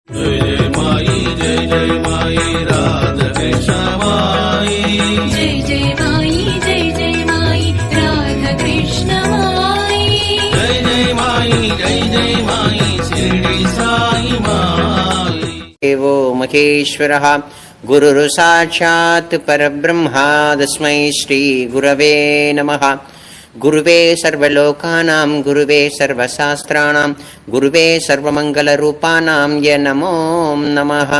देवो महेश्वरः गुरुः साक्षात् परब्रह्मा तस्मै श्री गुरवे नमः। गुरुवे सर्वलोकानां गुरुवे सर्वशास्त्राणां गुरुवे सर्वमङ्गलरूपाणां य नमो नमः।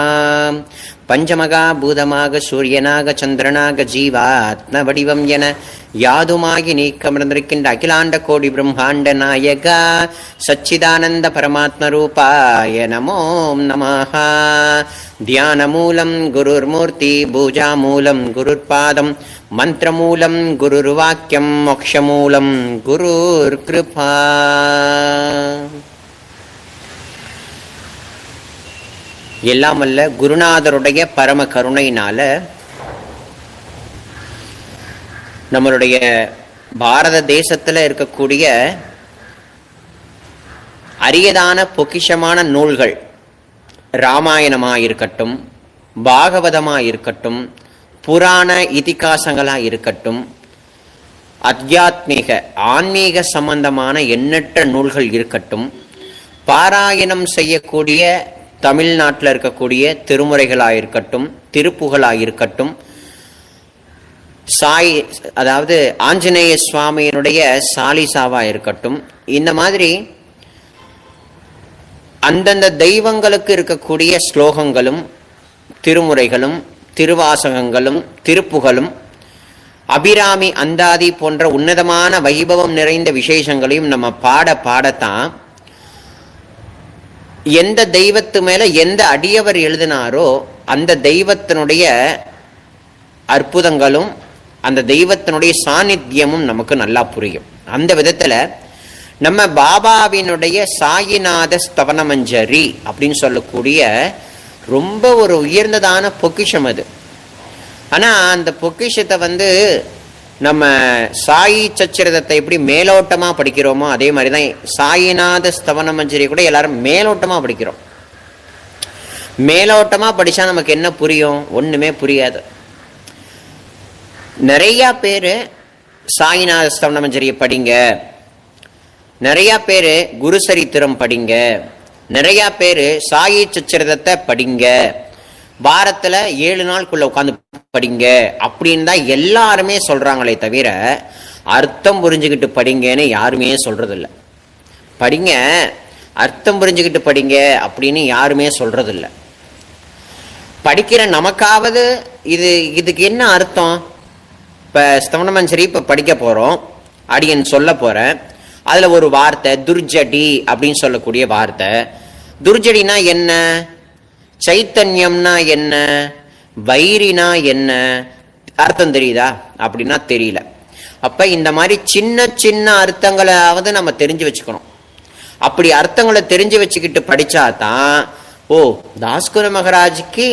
பஞ்சமகா பூதமாக சூரியனாக சந்திரனாக ஜீவாத்ம வடிவம் என யாதுமாகி நீக்கமர்ந்திருக்கின்ற அகிலாண்ட கோடி பிரம்மாண்ட நாயகா சச்சிதானந்த பரமாத்ம ரூபாய நமோ நமஹ. தியான மூலம் குருர்மூர்த்தி பூஜா மூலம் குருர்பாதம் மந்திரமூலம் குருர்வாக்கியம் மோக்ஷமூலம் குருர் கிருபா. எல்லாம் அல்ல குருநாதருடைய பரம கருணையினால நம்மளுடைய பாரத தேசத்தில் இருக்கக்கூடிய அரியதான பொக்கிஷமான நூல்கள் ராமாயணமாக இருக்கட்டும், பாகவதமாக இருக்கட்டும், புராண இதிகாசங்களாக இருக்கட்டும், அத்தியாத்மீக ஆன்மீக சம்பந்தமான எண்ணற்ற நூல்கள் இருக்கட்டும், பாராயணம் செய்யக்கூடிய தமிழ்நாட்டில் இருக்கக்கூடிய திருமுறைகளாக இருக்கட்டும், திருப்புகளாக இருக்கட்டும், சாய் அதாவது ஆஞ்சநேய சுவாமியினுடைய சாலிசாவா இருக்கட்டும், இந்த மாதிரி அந்தந்த தெய்வங்களுக்கு இருக்கக்கூடிய ஸ்லோகங்களும் திருமுறைகளும் திருவாசகங்களும் திருப்புகளும் அபிராமி அந்தாதி போன்ற உன்னதமான வைபவம் நிறைந்த விசேஷங்களையும் நம்ம பாடத்தான் எந்த தெய்வத்து மேல எந்த அடியவர் எழுதினாரோ அந்த தெய்வத்தினுடைய அற்புதங்களும் அந்த தெய்வத்தினுடைய சாநித்தியமும் நமக்கு நல்லா புரியும். அந்த விதத்துல நம்ம பாபாவினுடைய சாயிநாத ஸ்தவனமஞ்சரி அப்படின்னு சொல்லக்கூடிய ரொம்ப ஒரு உயர்ந்ததான பொக்கிஷம் அது. ஆனா அந்த பொக்கிஷத்தை நம்ம சாயி சச்சரிதத்தை எப்படி மேலோட்டமா படிக்கிறோமோ அதே மாதிரிதான் சாயிநாத ஸ்தவனமஞ்சரி கூட எல்லாரும் மேலோட்டமா படிக்கிறோம். மேலோட்டமா படிச்சா நமக்கு என்ன புரியும்? ஒண்ணுமே புரியாது. நிறைய பேரு சாயிநாத ஸ்தவனமஞ்சரியை படிங்க, நிறைய பேரு குருசரித்திரம் படிங்க, நிறைய பேரு சாயி சச்சரிதத்தை படிங்க, வாரத்துல 7 நாளுக்குள்ள உட்காந்து படிங்க அப்படின்னு தான் எல்லாருமே சொல்றாங்களே தவிர அர்த்தம் புரிஞ்சுக்கிட்டு படிங்கன்னு யாருமே சொல்றது இல்லை. படிங்க, அர்த்தம் புரிஞ்சுக்கிட்டு படிங்க அப்படின்னு யாருமே சொல்றது இல்லை. படிக்கிற நமக்காவது இதுக்கு என்ன அர்த்தம்? இப்ப ஸ்தவனமஞ்சரி இப்ப படிக்க போறோம், அடியன் சொல்ல போறேன். அதுல ஒரு வார்த்தை துர்ஜடி அப்படின்னு சொல்லக்கூடிய வார்த்தை. துர்ஜடினா என்ன? சைத்தன்யம்னா என்ன? வைரினா என்ன? அர்த்தம் தெரியுதா? அப்படின்னா தெரியல. அப்ப இந்த மாதிரி சின்ன சின்ன அர்த்தங்களாவது நம்ம தெரிஞ்சு வச்சுக்கணும். அப்படி அர்த்தங்களை தெரிஞ்சு வச்சுக்கிட்டு படிச்சாதான் ஓ தாஸ்குரு மகராஜுக்கு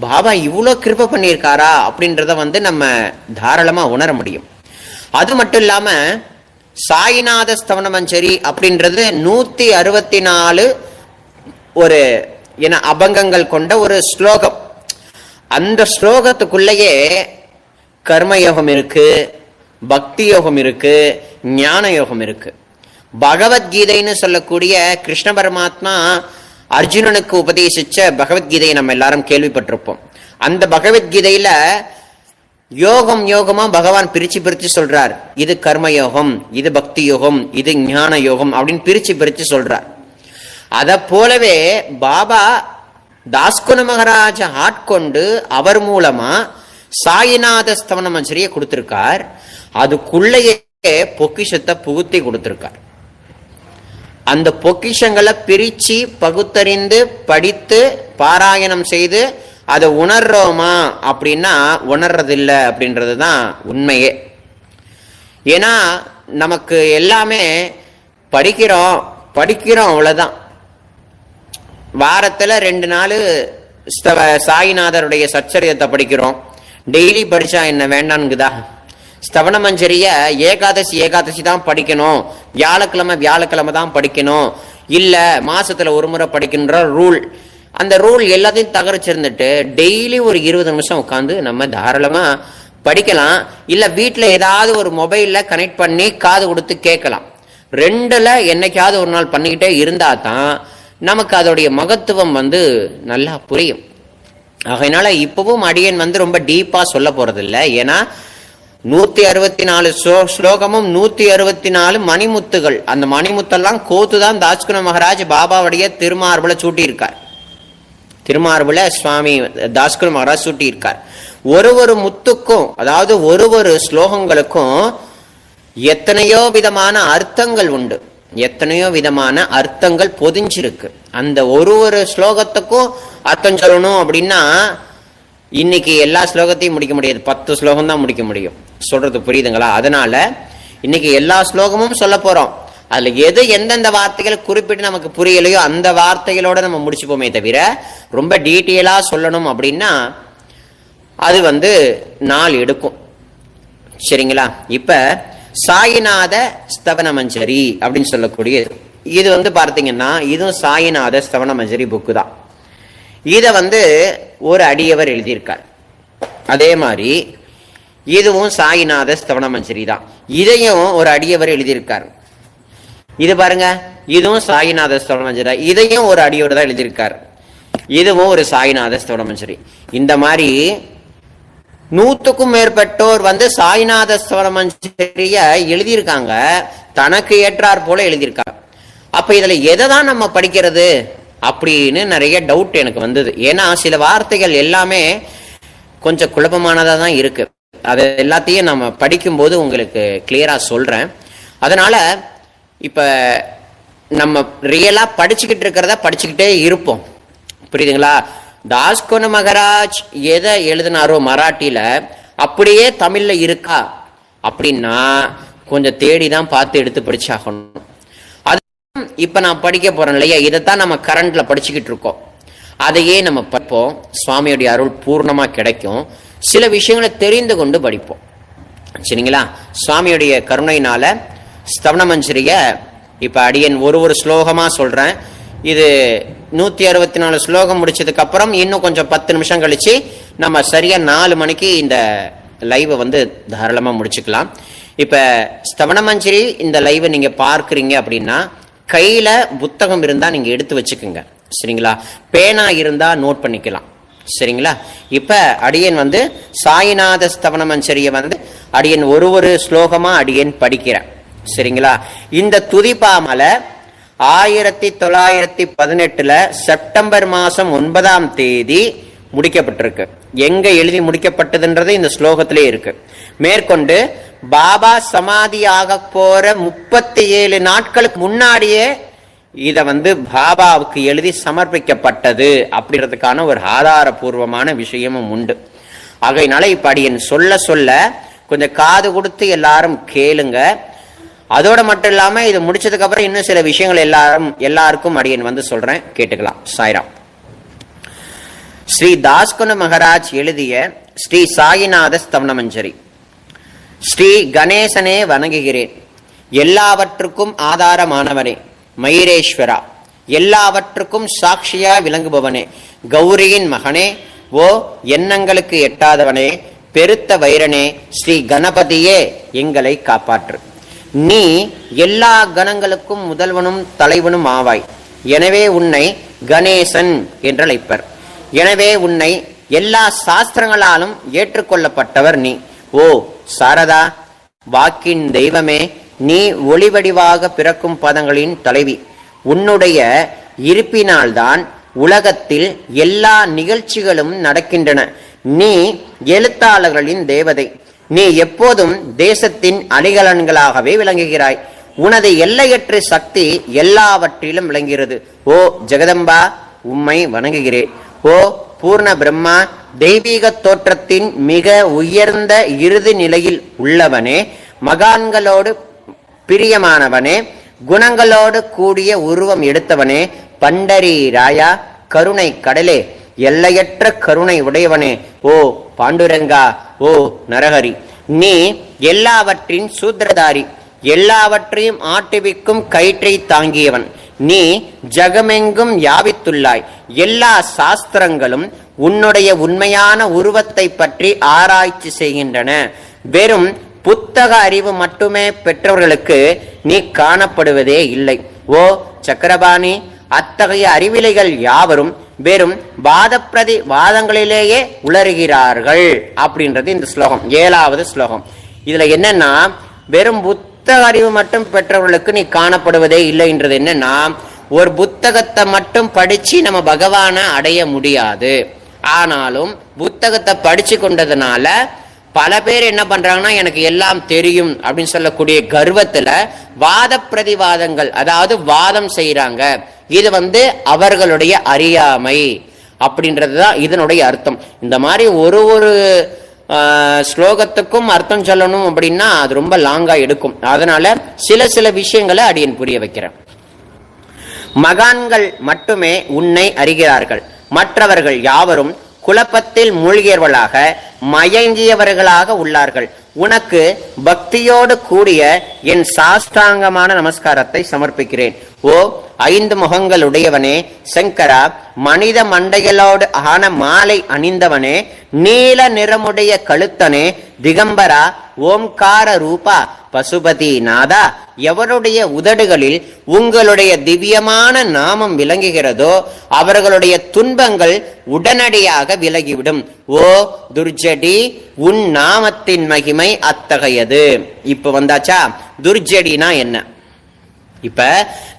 பாபா இவ்வளோ கிருபை பண்ணியிருக்காரா அப்படின்றத நம்ம தாராளமா உணர முடியும். அது மட்டும் இல்லாம சாயிநாத ஸ்தவனமஞ்சரி அப்படின்றது 164 ஒரு அபங்கங்கள் கொண்ட ஒரு ஸ்லோகம். அந்த ஸ்லோகத்துக்குள்ளேயே கர்மயோகம் இருக்கு, பக்தி யோகம் இருக்கு, ஞான யோகம் இருக்கு. பகவத்கீதைன்னு சொல்லக்கூடிய கிருஷ்ண பரமாத்மா அர்ஜுனனுக்கு உபதேசிச்ச பகவத்கீதையை நம்ம எல்லாரும் கேள்விப்பட்டிருப்போம். அந்த பகவத்கீதையில யோகமா பகவான் பிரிச்சு சொல்றார். இது கர்மயோகம், இது பக்தி யோகம், இது ஞான யோகம் அப்படின்னு பிரிச்சு சொல்றார். அத போலவே பாபா தாஸ்குரு மகராஜ ஆட்கொண்டு அவர் மூலமா சாயிநாத ஸ்தவனமஞ்சரியை கொடுத்திருக்கார். அதுக்குள்ளேயே பொக்கிஷத்தை புகுத்தி கொடுத்திருக்கார். அந்த பொக்கிஷங்களை பிரிச்சு பகுத்தறிந்து படித்து பாராயணம் செய்து அதை உணர்றோமா அப்படின்னா உணர்றதில்லை அப்படின்றதுதான் உண்மையே. ஏன்னா நமக்கு எல்லாமே படிக்கிறோம் அவ்வளவுதான். வாரத்துல 2 நாள் சாயிநாதருடைய சச்சரிதத்தை படிக்கிறோம். டெய்லி படிச்சா என்ன வேண்டான்னுக்குதா? ஸ்தவனமஞ்சரிய ஏகாதசி தான் படிக்கணும், வியாழக்கிழமை தான் படிக்கணும், இல்ல மாசத்துல ஒரு முறை படிக்கின்ற ரூல் அந்த ரூல் எல்லாத்தையும் தகர்ச்சிருந்துட்டு டெய்லி ஒரு 20 நிமிஷம் உட்காந்து நம்ம தாராளமா படிக்கலாம். இல்ல வீட்டுல ஏதாவது ஒரு மொபைல்ல கனெக்ட் பண்ணி காது கொடுத்து கேட்கலாம். ரெண்டுல என்னைக்காவது ஒரு நாள் பண்ணிக்கிட்டே இருந்தா தான் நமக்கு அதோடைய மகத்துவம் நல்லா புரியும். அதனால இப்பவும் அடியன் ரொம்ப டீப்பா சொல்ல போறது இல்லை. ஏன்னா 164 ஸ்லோகமும் 164 மணிமுத்துகள். அந்த மணிமுத்தெல்லாம் கோத்துதான் தாஸ்குண மகாராஜ் பாபாவுடைய திருமார்புல சூட்டியிருக்கார். திருமார்புல சுவாமி தாஸ்குண மகாராஜ் சூட்டியிருக்கார். ஒரு முத்துக்கும், அதாவது ஒரு ஸ்லோகங்களுக்கும் எத்தனையோ விதமான அர்த்தங்கள் உண்டு, எத்தனையோ விதமான அர்த்தங்கள் பொதிஞ்சிருக்கு. அந்த ஒரு ஸ்லோகத்துக்கும் அர்த்தம் சொல்லணும் அப்படின்னா இன்னைக்கு எல்லா ஸ்லோகத்தையும் முடிக்க முடியாது, 10 ஸ்லோகம் தான் முடிக்க முடியும். சொல்றது புரியுதுங்களா? அதனால இன்னைக்கு எல்லா ஸ்லோகமும் சொல்ல போறோம். அதுல எது எந்தெந்த வார்த்தைகள் குறிப்பிட்டு நமக்கு புரியலையோ அந்த வார்த்தைகளோட நம்ம முடிச்சுப்போமே தவிர ரொம்ப டீட்டெயிலா சொல்லணும் அப்படின்னா அது நாள் எடுக்கும். சரிங்களா? இப்ப சாயிநாத ஸ்தவன மஞ்சரி அப்படின்னு சொல்லக்கூடிய இது பார்த்தீங்கன்னா இதுவும் சாயிநாத ஸ்தவன மஞ்சரி புக்கு தான். இத ஒரு அடியவர் எழுதியிருக்கார். அதே மாதிரி இதுவும் சாயிநாத ஸ்தவன மஞ்சரி தான். இதையும் ஒரு அடியவர் எழுதியிருக்கார். இது பாருங்க, இதுவும் சாயிநாத ஸ்தவன மஞ்சரி, இதையும் ஒரு அடியவர் தான் எழுதியிருக்கார். இதுவும் ஒரு சாயிநாத ஸ்தவன மஞ்சரி. இந்த மாதிரி 100க்கும் மேற்பட்டோர் சாயிநாத ஸ்தவன மஞ்சரிய எழுதியிருக்காங்க, தனக்கு ஏற்றார் போல எழுதியிருக்காங்க. அப்ப இதுல எதை தான் நம்ம படிக்கிறது அப்படின்னு நிறைய டவுட் எனக்கு வந்தது. ஏன்னா சில வார்த்தைகள் எல்லாமே கொஞ்சம் குழப்பமானதா தான் இருக்கு. அது எல்லாத்தையும் நம்ம படிக்கும்போது உங்களுக்கு கிளியரா சொல்றேன். அதனால இப்ப நம்ம ரியலா படிச்சுக்கிட்டு இருக்கிறத படிச்சுக்கிட்டே இருப்போம். புரியுதுங்களா? தாஸ்குண மகாராஜ் எதை எழுதினாரோ மராட்டியில அப்படியே தமிழ்ல இருக்கா அப்படின்னா கொஞ்சம் தேடிதான் பார்த்து எடுத்து படிச்சாகணும். அது இப்ப நான் படிக்க போறேன் இல்லையா, இதைத்தான் நம்ம கரண்ட்ல படிச்சுக்கிட்டு இருக்கோம். அதையே நம்ம படிப்போம். சுவாமியுடைய அருள் பூர்ணமா கிடைக்கும். சில விஷயங்களை தெரிந்து கொண்டு படிப்போம். சரிங்களா? சுவாமியுடைய கருணையினால ஸ்தவன மஞ்சரிய இப்ப அடியன் ஒரு ஸ்லோகமா சொல்றேன். இது 164 ஸ்லோகம் முடிச்சதுக்கு அப்புறம் இன்னும் கொஞ்சம் 10 நிமிஷம் கழிச்சு நம்ம சரியா 4 மணிக்கு இந்த லைவை தாராளமா முடிச்சுக்கலாம். இப்ப ஸ்தவன மஞ்சரி இந்த லைவை நீங்க பார்க்குறீங்க அப்படின்னா கையில புத்தகம் இருந்தா நீங்க எடுத்து வச்சுக்கோங்க. சரிங்களா? பேனா இருந்தா நோட் பண்ணிக்கலாம். சரிங்களா? இப்ப அடியன் சாயிநாத ஸ்தவன மஞ்சரிய அடியன் ஒரு ஸ்லோகமா அடியன் படிக்கிறேன். சரிங்களா? இந்த துதிப்பாமலை 1918 செப்டம்பர் மாசம் 9ஆம் தேதி முடிக்கப்பட்டிருக்கு. எங்க எழுதி முடிக்கப்பட்டதுன்றது இந்த ஸ்லோகத்திலே இருக்கு. மேற்கொண்டு பாபா சமாதி ஆக போற 37 நாட்களுக்கு முன்னாடியே இத பாபாவுக்கு எழுதி சமர்ப்பிக்கப்பட்டது அப்படின்றதுக்கான ஒரு ஆதாரபூர்வமான விஷயமும் உண்டு. ஆகையினால இப்ப அடியன் சொல்ல சொல்ல கொஞ்சம் காது கொடுத்து எல்லாரும் கேளுங்க. அதோட மட்டும் இல்லாம இது முடிச்சதுக்கு அப்புறம் இன்னும் சில விஷயங்கள் எல்லாருக்கும் அடியன் சொல்றேன், கேட்டுக்கலாம். சாய்ராம். ஸ்ரீ தாஸ்குண மகாராஜ் எழுதிய ஸ்ரீ சாயிநாத ஸ்தவன மஞ்சரி. ஸ்ரீ கணேசனே வணங்குகிறேன். எல்லாவற்றுக்கும் ஆதாரமானவனே, மயிரேஸ்வரா, எல்லாவற்றுக்கும் சாட்சியா விளங்குபவனே, கௌரியின் மகனே, ஓ எண்ணங்களுக்கு எட்டாதவனே, பெருத்த வைரனே, ஸ்ரீ கணபதியே எங்களை காப்பாற்று. நீ எல்லா கணங்களுக்கும் முதல்வனும் தலைவனும் ஆவாய். எனவே உன்னை கணேசன் என்றழைப்பர். எனவே உன்னை எல்லா சாஸ்திரங்களாலும் ஏற்றுக்கொள்ளப்பட்டவர் நீ. ஓ சாரதா, வாக்கின் தெய்வமே, நீ ஒளிவடிவாக பிறக்கும் பதங்களின் தலைவி. உன்னுடைய இருப்பினால்தான் உலகத்தில் எல்லா நிகழ்ச்சிகளும் நடக்கின்றன. நீ எழுத்தாளர்களின் தேவதை. நீ எப்போதும் தேசத்தின் அணிகலன்களாகவே விளங்குகிறாய். உனது எல்லையற்ற சக்தி எல்லாவற்றிலும் விளங்குகிறது. ஓ ஜெகதம்பா, உம்மை வணங்குகிறேன். ஓ பூர்ண பிரம்மா, தெய்வீக தோற்றத்தின் மிக உயர்ந்த இறுதி நிலையில் உள்ளவனே, மகான்களோடு பிரியமானவனே, குணங்களோடு கூடிய உருவம் எடுத்தவனே, பண்டரி ராயா, கருணை கடலே, எல்லையற்ற கருணை உடையவனே, ஓ பாண்டுரங்கா, ஓ நரஹரி, நீ எல்லாவற்றின் சூத்திரதாரி, எல்லாவற்றையும் ஆட்டுவிக்கும் கயிற்றை தாங்கியவன். நீ ஜகமெங்கும் வியாபித்து சாதித்துள்ளாய். எல்லா சாஸ்திரங்களும் உன்னுடைய உண்மையான உருவத்தை பற்றி ஆராய்ச்சி செய்கின்றன. வெறும் புத்தக அறிவு மட்டுமே பெற்றவர்களுக்கு நீ காணப்படுவதே இல்லை. ஓ சக்கரபாணி, அத்தகைய அறிவிலைகள் யாவரும் வெறும் வாதங்களிலேயே உளறுகிறார்கள் அப்படின்றது இந்த ஸ்லோகம், 7வது ஸ்லோகம். இதுல என்னன்னா, வெறும் புத்தக அறிவு மட்டும் பெற்றவர்களுக்கு நீ காணப்படுவதே இல்லைன்றது என்னன்னா, ஒரு புத்தகத்தை மட்டும் படிச்சு நம்ம பகவானை அடைய முடியாது. ஆனாலும் புத்தகத்தை படிச்சு கொண்டதுனால பல பேர் என்ன பண்றாங்கன்னா, எனக்கு எல்லாம் தெரியும் அப்படின்னு சொல்லக்கூடிய கர்வத்துல வாத பிரதிவாதங்கள், அதாவது வாதம் செய்யறாங்க. இது அவர்களுடைய அறியாமை அப்படின்றதுதான் இதனுடைய அர்த்தம். இந்த மாதிரி ஒரு ஸ்லோகத்துக்கும் அர்த்தம் சொல்லணும் அப்படின்னா அது ரொம்ப லாங்கா எடுக்கும். அதனால சில விஷயங்களை அடியன் புரிய வைக்கிறேன். மகான்கள் மட்டுமே உன்னை அறிகிறார்கள். மற்றவர்கள் யாவரும் குழப்பத்தில் மூழ்கியவர்களாக மயங்கியவர்களாக உள்ளார்கள். உனக்கு பக்தியோடு கூடிய என் சாஷ்டாங்கமான நமஸ்காரத்தை சமர்ப்பிக்கிறேன். ஓ 5 முகங்களுடையவனே சங்கரா, மனித மண்டைகளோடு ஆன மாலை அணிந்தவனே, நீல நிறமுடைய கழுத்தனே, திகம்பரா, ஓம்கார ரூபா, பசுபதி நாதா, எவருடைய உதடுகளில் உங்களுடைய திவ்யமான நாமம் விளங்குகிறதோ அவர்களுடைய துன்பங்கள் உடனடியாக விலகிவிடும். ஓ துர்ஜடி, உன் நாமத்தின் மகிமை அத்தகையது. இப்ப வந்தாச்சா துர்ஜடினா என்ன? இப்ப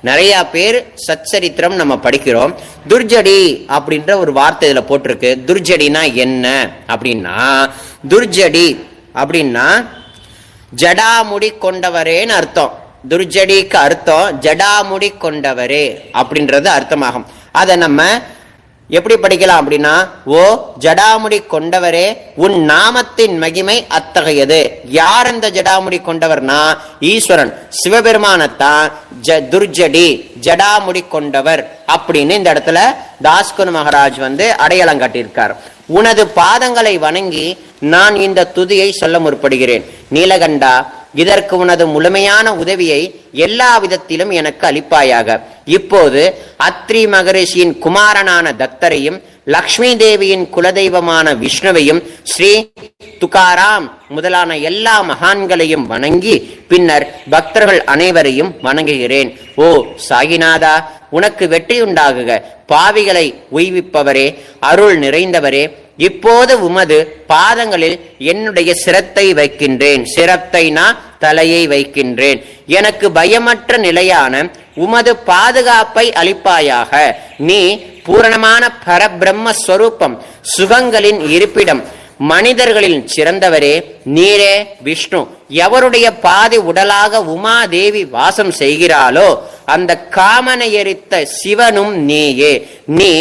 நிறைய பேர் சச்சரித்திரம் நம்ம படிக்கிறோம். துர்ஜடி அப்படின்ற ஒரு வார்த்தை இதுல போட்டிருக்கு. துர்ஜடினா என்ன அப்படின்னா, துர்ஜடி அப்படின்னா ஜடாமுடி கொண்டவரேன்னு அர்த்தம். துர்ஜடிக்கு அர்த்தம் ஜடாமுடி கொண்டவரே அப்படின்றது அர்த்தமாகும். அதை நம்ம எப்படி படிக்கலாம் அப்படின்னா, ஓ ஜடாமுடி கொண்டவரே, உன் நாமத்தின் மகிமை அத்தகையது. யார் அந்த ஜடாமுடி கொண்டவர்னா ஈஸ்வரன் சிவபெருமானத்தான் துர்ஜடி, ஜடாமுடி கொண்டவர் அப்படின்னு இந்த இடத்துல தாஸ்குரு மகாராஜ் அடையாளம் காட்டியிருக்கார். உனது பாதங்களை வணங்கி நான் இந்த துதியை சொல்ல முற்படுகிறேன். நீலகண்டா, இதற்கு உனது முழுமையான உதவியை எல்லா விதத்திலும் எனக்கு அளிப்பாயாக. இப்போது அத்ரி மகரிஷியின் குமாரனான தத்தரையும், லக்ஷ்மி தேவியின் குலதெய்வமான விஷ்ணுவையும், ஸ்ரீ துகாராம் முதலான எல்லா மகான்களையும் வணங்கி பின்னர் பக்தர்கள் அனைவரையும் வணங்குகிறேன். ஓ சாயிநாதா, உனக்கு வெற்றியுண்டாகுக. பாவிகளை உய்விப்பவரே, அருள் நிறைந்தவரே, இப்போது உமது பாதங்களில் என்னுடைய சிரத்தை வைக்கின்றேன். சிரத்தைனா தலையை வைக்கின்றேன். எனக்கு பயமற்ற நிலையான உமது பாதுகாப்பை அளிப்பாயாக. நீ பூரணமான பரபிரம்மஸ்வரூபம், சுகங்களின் இருப்பிடம், மனிதர்களில் சிறந்தவரே, நீரே விஷ்ணு. எவருடைய பாதி உடலாக உமாதேவி வாசம் செய்கிறாளோ அந்த காமனை எரித்த சிவனும் நீயே. நீ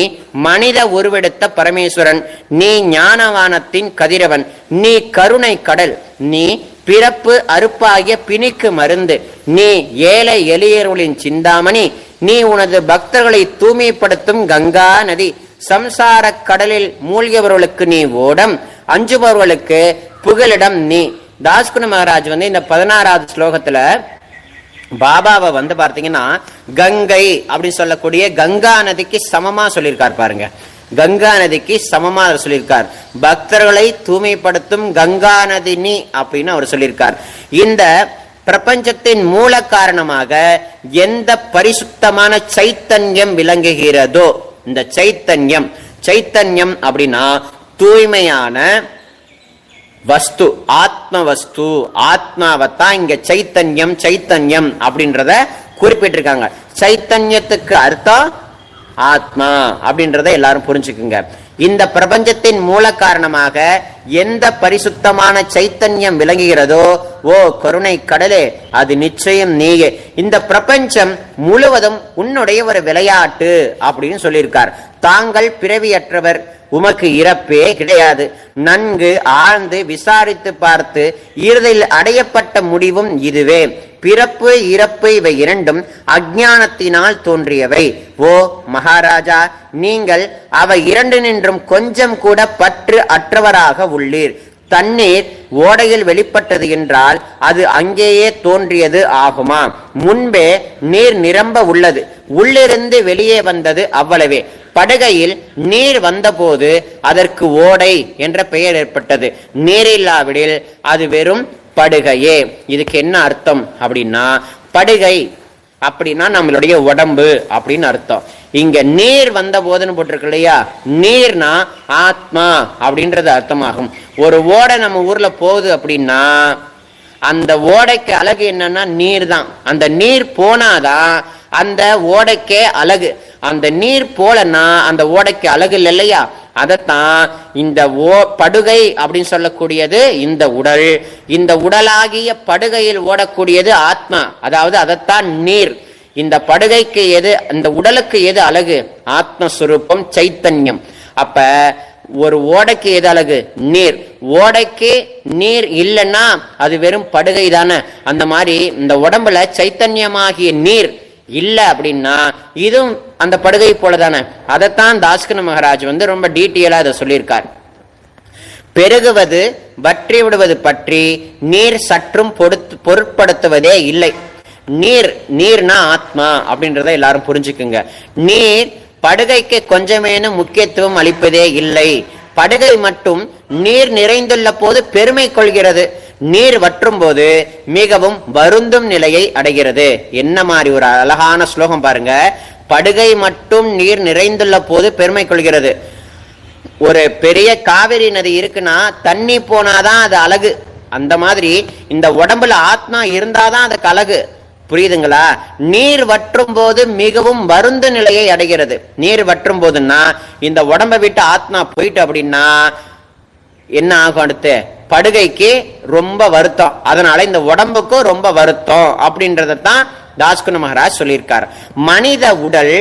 மனித உருவெடுத்த பரமேஸ்வரன். நீ ஞானவானத்தின் கதிரவன். நீ கருணை கடல். நீ பிறப்பு அறுப்பாகிய பிணிக்கு மருந்து. நீ ஏழை எளியர்களின் சிந்தாமணி. நீ உனது பக்தர்களை தூய்மைப்படுத்தும் கங்கா நதி. சம்சார கடலில் மூழ்கியவர்களுக்கு நீ ஓடம், அஞ்சுபவர்களுக்கு புகலிடம் நீ. தாஸ்குரு மகாராஜ் இந்த 16வது ஸ்லோகத்துல பாபாவை பார்த்தீங்கன்னா கங்கை அப்படின்னு சொல்லக்கூடிய கங்கா நதிக்கு சமமா சொல்லியிருக்கார். பாருங்க, கங்கா நதிக்கு சமமா சொல்லியிருக்கார். பக்தர்களை தூய்மைப்படுத்தும் கங்கா நதி நீ அப்படின்னு அவர் சொல்லியிருக்கார். இந்த பிரபஞ்சத்தின் மூல காரணமாக எந்த பரிசுத்தமான சைத்தன்யம் விளங்குகிறதோ, இந்த சைத்தன்யம் அப்படின்னா தூய்மையான வஸ்து, ஆத்ம வஸ்து, ஆத்மாவத்தான் இங்க சைத்தன்யம் அப்படின்றத குறிப்பிட்டிருக்காங்க. சைத்தன்யத்துக்கு அர்த்தம் ஆத்மா அப்படின்றத எல்லாரும் புரிஞ்சுக்குங்க. இந்த பிரபஞ்சத்தின் மூல காரணமாக எந்த பரிசுத்தமான சைத்தன்யம் விளங்குகிறதோ, ஓ கருணை கடலே, அது நிச்சயம் நீயே. இந்த பிரபஞ்சம் முழுவதும் உன்னுடைய ஒரு விளையாட்டு அப்படின்னு சொல்லியிருக்கார். தாங்கள் பிறவியற்றவர், உமக்கு இறப்பே கிடையாது. நன்கு ஆழ்ந்து விசாரித்து பார்த்து இறுதியில் அடையப்பட்ட முடிவும் இதுவே. பிறப்பு இறப்பு இவை இரண்டும் அஞ்ஞானத்தினால் தோன்றியவை. ஓ மகாராஜா, நீங்கள் அவை இரண்டு நின்றும் கொஞ்சம் கூட பற்று அற்றவராக உள்ளீர். தண்ணீர் ஓடையில் வெளிப்பட்டது என்றால் அது அங்கேயே தோன்றியது ஆகுமா? முன்பே நீர் நிரம்ப உள்ளது. உள்ளிருந்து வெளியே வந்தது அவ்வளவே. படுகையில் நீர் வந்தபோது அதற்கு ஓடை என்ற பெயர் ஏற்பட்டது. நீரில்லாவிடில் அது வெறும் படுகையே. இதுக்கு என்ன அர்த்தம் அப்படின்னா, படுகை அப்படின்னா நம்மளுடைய உடம்பு அப்படின்னு அர்த்தம். இங்க நீர் வந்த போதுன்னு போட்டிருக்கு இல்லையா, நீர்னா ஆத்மா அப்படின்றது அர்த்தமாகும். ஒரு ஓடை நம்ம ஊர்ல போகுது அப்படின்னா அந்த ஓடைக்கு அழகு என்னன்னா நீர் தான். அந்த நீர் போனாதான் அந்த ஓடைக்கே அழகு. அந்த நீர் போலன்னா அந்த ஓடைக்கு அழகு இல்லை இல்லையா. அதத்தான் இந்த படுகை அப்படின்னு சொல்லக்கூடியது இந்த உடல். இந்த உடலாகிய படுகையில் ஓடக்கூடியது ஆத்மா, அதாவது அதைத்தான் நீர். இந்த படுகைக்கு எது, இந்த உடலுக்கு எது அழகு? ஆத்மஸ்வரூபம், சைத்தன்யம். அப்ப ஒரு ஓடைக்கு எது அழகு? நீர். ஓடைக்கு நீர் இல்லைன்னா அது வெறும் படுகை தானே. அந்த மாதிரி இந்த உடம்புல சைத்தன்யமாகிய நீர் இல்ல அப்படின்னா இதுவும் அந்த படுகை போல தானே. அதைத்தான் தாஸ்கன மகாராஜ் ரொம்ப டீட்டெயிலா அதை சொல்லியிருக்கார். பெருகுவது வற்றி விடுவது பற்றி நீர் சற்றும் பொருட்படுத்துவதே இல்லை. நீர்னா ஆத்மா அப்படின்றத எல்லாரும் புரிஞ்சுக்குங்க. நீர் படுகைக்கு கொஞ்சமேனும் முக்கியத்துவம் அளிப்பதே இல்லை. படுகை மட்டும் நீர் நிறைந்துள்ள போது பெருமை கொள்கிறது, நீர் வற்றும் போது மிகவும் வருந்தும் நிலையை அடைகிறது. என்ன மாதிரி ஒரு அழகான ஸ்லோகம் பாருங்க. படுகை மட்டும் நீர் நிறைந்துள்ள போது பெருமை கொள்கிறது. ஒரு பெரிய காவிரி நதி இருக்குன்னா தண்ணி போனாதான் அது அழகு. அந்த மாதிரி இந்த உடம்புல ஆத்மா இருந்தாதான் அதுக்கு அழகு. புரியுதுங்களா? நீர் வற்றும் போது மிகவும் வருந்த நிலையை அடைகிறது. நீர் வற்றும் போதுன்னா இந்த உடம்பை விட்டு ஆத்மா போயிட்டு அப்படின்னா என்ன ஆகும்? அடுத்து படுகைக்கு ரொம்ப வருத்தம், அதனால இந்த உடம்புக்கும் ரொம்ப வருத்தம் அப்படின்றதான் தாஸ்கன மகாராஜ் சொல்லியிருக்கார். மனித உடல்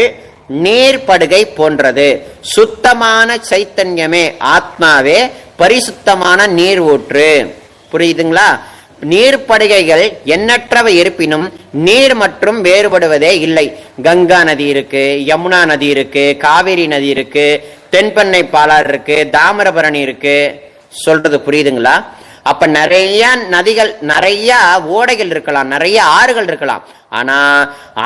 நீர் படுகை போன்றது. சுத்தமான சைத்தன்யமே ஆத்மாவே பரிசுத்தமான நீர் ஊற்று. புரியுதுங்களா? நீர்ப்படுகைகள் எண்ணற்றவை இருப்பினும் நீர் மற்றும் வேறுபடுவதே இல்லை. கங்கா நதி இருக்கு, யமுனா நதி இருக்கு, காவிரி நதி இருக்கு, தென்பெண்ணை பாலாறு இருக்கு, தாமிரபரணி இருக்கு. சொல்றது புரியுதுங்களா? அப்ப நிறைய நதிகள், நிறைய ஓடைகள் இருக்கலாம், நிறைய ஆறுகள் இருக்கலாம். ஆனா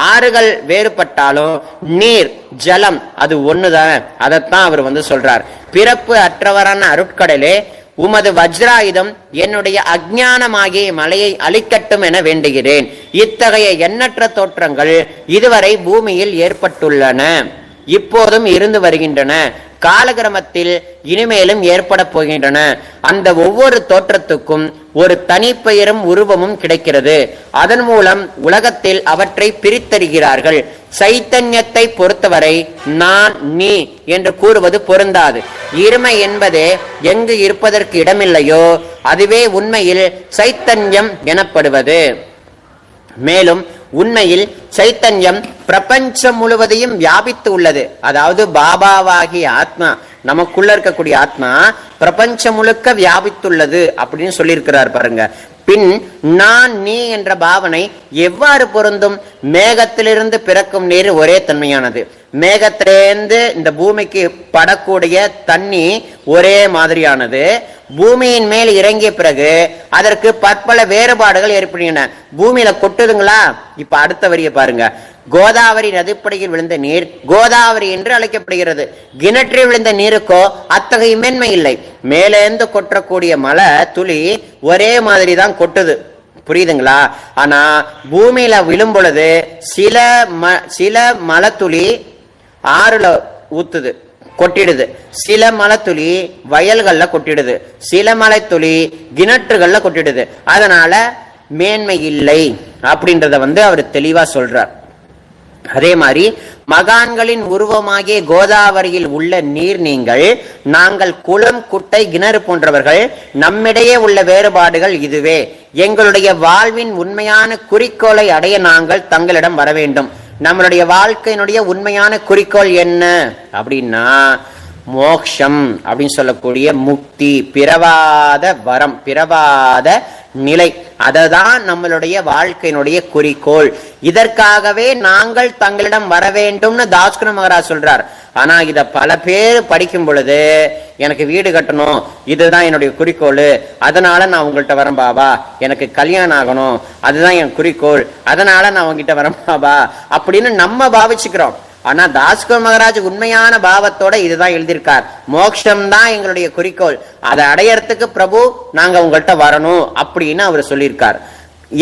ஆறுகள் வேறுபட்டாலும் நீர், ஜலம் அது ஒண்ணுதான். அதைத்தான் அவர் சொல்றார். பிறப்பு அற்றவரான அருட்கடலே, உமது வஜ்ராயுதம் என்னுடைய அஞ்ஞானமாகிய மலையை அழிக்கட்டும் என வேண்டுகிறேன். இத்தகைய எண்ணற்ற தோற்றங்கள் இதுவரை பூமியில் ஏற்பட்டுள்ளன, இப்போதும் இருந்து வருகின்றன, காலகிரமத்தில் இனிமேலும் ஏற்பட போகின்றன. அந்த ஒவ்வொரு தோற்றத்துக்கும் ஒரு தனிப்பெயரும் உருவமும் கிடைக்கிறது. அதன் மூலம் உலகத்தில் அவற்றை பிரித்தறிகிறார்கள். சைத்தன்யத்தை பொறுத்தவரை நான் நீ என்று கூறுவது பொருந்தாது. இருமை என்பதே எங்கு இருப்பதற்கு இடமில்லையோ அதுவே உண்மையில் சைத்தன்யம் எனப்படுவது. மேலும் உண்மையில் சைத்தன்யம் பிரபஞ்சம் முழுவதையும் வியாபித்து உள்ளது. அதாவது பாபாவாகிய ஆத்மா, நமக்குள்ள இருக்கக்கூடிய ஆத்மா பிரபஞ்சம் முழுக்க வியாபித்துள்ளது அப்படின்னு சொல்லியிருக்கிறார் பாருங்க. பின் நான் நீ என்ற பாவனை எவ்வாறு பொருந்தும்? மேகத்திலிருந்து பிறக்கும் நீர் ஒரே தன்மையானது. மேகத்திலிருந்து இந்த பூமிக்கு படக்கூடிய தண்ணி ஒரே மாதிரியானது. பூமியின் மேல் இறங்கிய பிறகு அதற்கு பற்பல வேறுபாடுகள் ஏற்படுகின்றன. பூமியில கொட்டுதுங்களா? இப்ப அடுத்த வரியை பாருங்க. கோதாவரி நதிப்படையில் விழுந்த நீர் கோதாவரி என்று அழைக்கப்படுகிறது. கிணற்றில் விழுந்த நீருக்கோ அத்தகைய மேன்மை இல்லை. மேலேந்து கொட்டக்கூடிய மழை துளி ஒரே மாதிரி தான் கொட்டுது. புரியுதுங்களா? ஆனா பூமியில விழும் பொழுது சில மழை துளி ஆறுல ஊத்துது, கொட்டிடுது. சில மழை துளி வயல்கள்ல கொட்டிடுது, சில மழை துளி கிணற்றுகள்ல கொட்டிடுது. அதனால மேன்மை இல்லை அப்படின்றத அவர் தெளிவா சொல்றார். அதே மாதிரி மகான்களின் உருவமாகிய கோதாவரியில் உள்ள நீர் நீங்கள், நாங்கள் குளம், குட்டை, கிணறு போன்றவர்கள். நம்மிடையே உள்ள வேறுபாடுகள் இதுவே. எங்களுடைய வாழ்வின் உண்மையான குறிக்கோளை அடைய நாங்கள் தங்களிடம் வர வேண்டும். நம்மளுடைய வாழ்க்கையினுடைய உண்மையான குறிக்கோள் என்ன அப்படின்னா மோக்ஷம் அப்படின்னு சொல்லக்கூடிய முக்தி, பிறவாத வரம், பிறவாத நிலை. அததான் நம்மளுடைய வாழ்க்கையினுடைய குறிக்கோள். இதற்காகவே நாங்கள் தங்களிடம் வர வேண்டும்னு தாஸ்குரு மகாராஜ் சொல்றார். ஆனா இத பல பேர் படிக்கும் பொழுது எனக்கு வீடு கட்டணும், இதுதான் என்னுடைய குறிக்கோள், அதனால நான் உங்கள்கிட்ட வரேன் பாபா, எனக்கு கல்யாணம் ஆகணும், அதுதான் என் குறிக்கோள், அதனால நான் உங்ககிட்ட வரேன் பாபா அப்படின்னு நம்ம பாவிச்சுக்கிறோம். ஆனா தாஸ்குரு மகாராஜ் உண்மையான பாவத்தோட இதுதான் எழுதியிருக்கார். மோட்சம் தான் எங்களுடைய குறிக்கோள், அதை அடையறதுக்கு பிரபு நாங்க உங்கள்கிட்ட வரணும் அப்படின்னு அவர் சொல்லியிருக்கார்.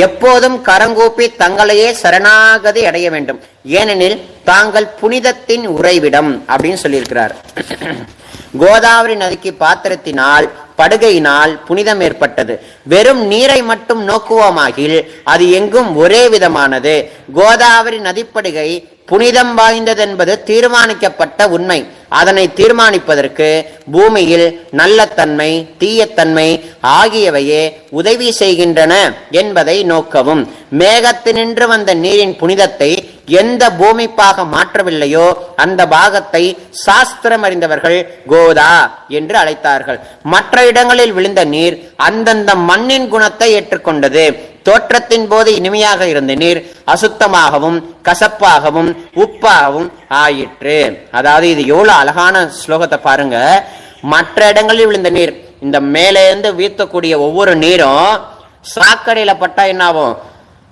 எப்போதும் கரங்கூப்பி தங்களையே சரணாகதி அடைய வேண்டும், ஏனெனில் தாங்கள் புனிதத்தின் உறைவிடம் அப்படின்னு சொல்லியிருக்கிறார். கோதாவரி நதிக்கு பாத்திரத்தினால் படுகையினால் புனிதம் ஏற்பட்டது. வெறும் நீரை மட்டும் நோக்குவோமாகில் அது எங்கும் ஒரே விதமானது. கோதாவரி நதிப்படுகை புனிதம் வாய்ந்தது என்பது தீர்மானிக்கப்பட்ட உண்மை. அதனை தீர்மானிப்பதற்கு பூமியில் நல்ல தன்மை தீயத்தன்மை ஆகியவையே உதவி செய்கின்றன என்பதை நோக்கவும். மேகத்தினின்று வந்த நீரின் புனிதத்தை எந்த பூமி பாகம் மாற்றவில்லையோ அந்த பாகத்தை சாஸ்திரம் அறிந்தவர்கள் கோதா என்று அழைத்தார்கள். மற்ற இடங்களில் விழுந்த நீர் அந்தந்த மண்ணின் குணத்தை ஏற்றுக்கொண்டது. தோற்றத்தின் போது இனிமையாக இருந்த நீர் அசுத்தமாகவும் கசப்பாகவும் உப்பாகவும் ஆயிற்று. அதாவது இது எவ்வளவு அழகான ஸ்லோகத்தை பாருங்க. மற்ற இடங்களில் விழுந்த நீர், இந்த மேலே இருந்து வீழ்த்தக்கூடிய ஒவ்வொரு நீரும் சாக்கடையில பட்டா என்னாகும்,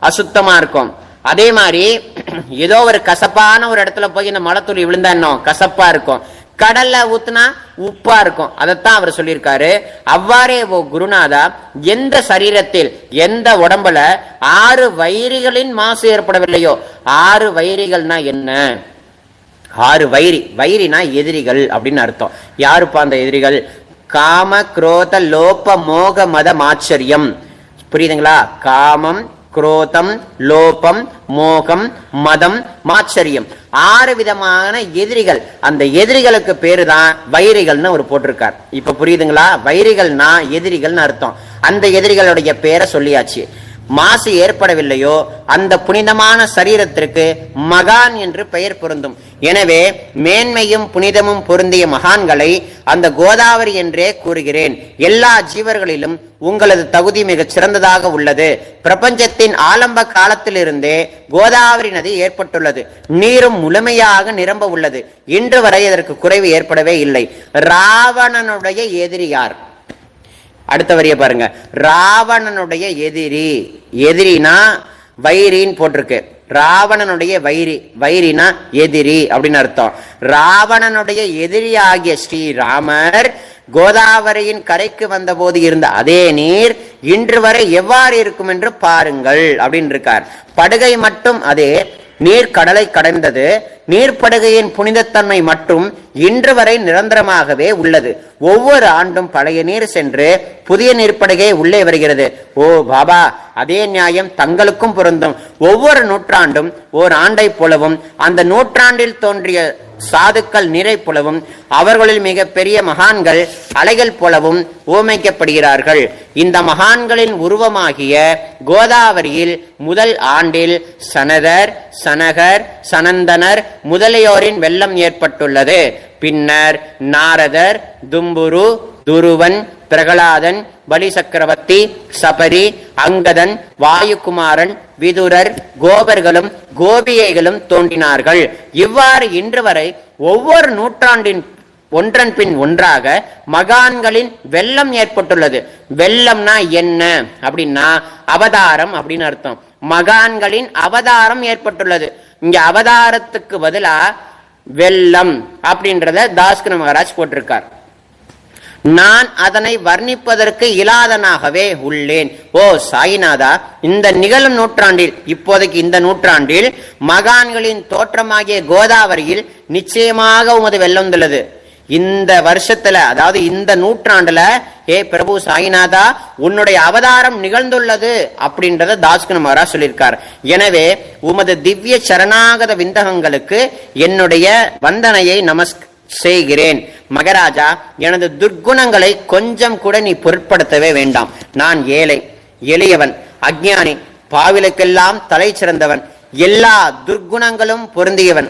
அசுத்தமா இருக்கும். அதே மாதிரி ஏதோ ஒரு கசப்பான ஒரு இடத்துல போய் இந்த மழை துளி விழுந்தா என்ன கசப்பா இருக்கும், கடல்ல ஊத்துனா உப்பா இருக்கும். அதைத்தான் அவர் சொல்லியிருக்காரு. அவ்வாறே குருநாதா, எந்த சரீரத்தில் எந்த உடம்புல 6 வைரிகளின் மாசு ஏற்படவில்லையோ, 6 வைரிகள்னா என்ன? 6 வைரி, வைரினா எதிரிகள் அப்படின்னு அர்த்தம். யாருப்பா அந்த எதிரிகள்? காம குரோத லோப மோக மத மாச்சரியம். புரியுதுங்களா? காமம், குரோதம், லோபம், மோகம், மதம், மாச்சரியம், 6 விதமான எதிரிகள். அந்த எதிரிகளுக்கு பேரு தான் வைரிகள்னு ஒரு போட்டிருக்கார். இப்ப புரியுதுங்களா? வைரிகள்னா எதிரிகள்னு அர்த்தம். அந்த எதிரிகளுடைய பேரை சொல்லியாச்சு. மாசு ஏற்படவில்லையோ அந்த புனிதமான சரீரத்திற்கு மகான் என்று பெயர் பொருந்தும். எனவே மேன்மையும் புனிதமும் பொருந்திய மகான்களை அந்த கோதாவரி என்றே கூறுகிறேன். எல்லா ஜீவர்களிலும் உங்களது தகுதி மிகச் சிறந்ததாக உள்ளது. பிரபஞ்சத்தின் ஆரம்ப காலத்திலிருந்தே கோதாவரி நதி ஏற்பட்டுள்ளது. நீரும் முழுமையாக நிரம்ப உள்ளது. இன்று வரை அதற்கு குறைவு ஏற்படவே இல்லை. ராவணனுடைய எதிரி யார்? அடுத்த வரிய பாருங்க. ராவணனுடைய எதிரி, எதிரினா வைரின்னு போட்டிருக்கு. ராவணனுடைய வைரி, வைரினா எதிரி அப்படின்னு அர்த்தம். ராவணனுடைய எதிரி ஆகிய ஸ்ரீராமர் கோதாவரியின் கரைக்கு வந்த போது இருந்த அதே நீர் இன்று வரை எவ்வாறு இருக்கும் என்று பாருங்கள் அப்படின்னு இருக்கார். படுகை மட்டும் அதே நீர் கடலை கடந்தது. நீர்ப்படுகையின் புனிதத்தன்மை மற்றும் இன்று வரை நிரந்தரமாகவே உள்ளது. ஒவ்வொரு ஆண்டும் பழைய நீர் சென்று புதிய நீர்ப்படுகை உள்ளே வருகிறது. ஓ பாபா, அதே நியாயம் தங்களுக்கும் பொருந்தும். ஒவ்வொரு நூற்றாண்டும் ஓர் ஆண்டை போலவும் அந்த நூற்றாண்டில் தோன்றிய சாதுக்கள் நீரை போலவும் அவர்களில் மிக பெரிய மகான்கள் அலைகள் போலவும் ஓமைக்கப்படுகிறார்கள். இந்த மகான்களின் உருவமாகிய கோதாவரியில் முதல் ஆண்டில் சனதர், சனகர், சனந்தனர் முதலியோரின் வெள்ளம் ஏற்பட்டுள்ளது. பின்னர் நாரதர், தும்புரு, துருவன், பிரகலாதன், பலி சக்கரவர்த்தி, சபரி, அங்கதன், வாயுகுமாரன், விதுரர், கோபர்களும் கோபிகைகளும் தோன்றினார்கள். இவ்வாறு இன்று வரை ஒவ்வொரு நூற்றாண்டின் ஒன்றன் பின் ஒன்றாக மகான்களின் வெள்ளம் ஏற்பட்டுள்ளது. வெள்ளம்னா என்ன அப்படின்னா அவதாரம் அப்படின்னு அர்த்தம். மகான்களின் அவதாரம் ஏற்பட்டுள்ளது. இங்க அவதாரத்துக்கு பதிலா வெள்ளம் அப்படின்றத தாஸ்குரு மகாராஜ் போட்டிருக்கார். நான் அதனை வர்ணிப்பதற்கு இலாதனாகவே உள்ளேன். ஓ சாயிநாதா, இந்த நிகழும் நூற்றாண்டில், இப்போதைக்கு இந்த நூற்றாண்டில் மகான்களின் தோற்றமாகிய கோதாவரியில் நிச்சயமாக உமது வெள்ளம் உள்ளது. இந்த வருஷத்துல, அதாவது இந்த நூற்றாண்டுல, ஏ பிரபு சாயிநாதா, உன்னுடைய அவதாரம் நிகழ்ந்துள்ளது அப்படின்றத தாஸ்குரு மகாராஜ் சொல்லியிருக்கார். எனவே உமது திவ்ய சரணாகத விந்தகங்களுக்கு என்னுடைய வந்தனையை செய்கிறேன். மகாராஜா, எனது துர்க்குணங்களை கொஞ்சம் கூட நீ பொருட்படுத்தவே வேண்டாம். நான் ஏழை, எளியவன், அஞ்ஞானி, பாவிலுக்கெல்லாம் தலை சிறந்தவன், எல்லா துர்க்குணங்களும் பொருந்தியவன்.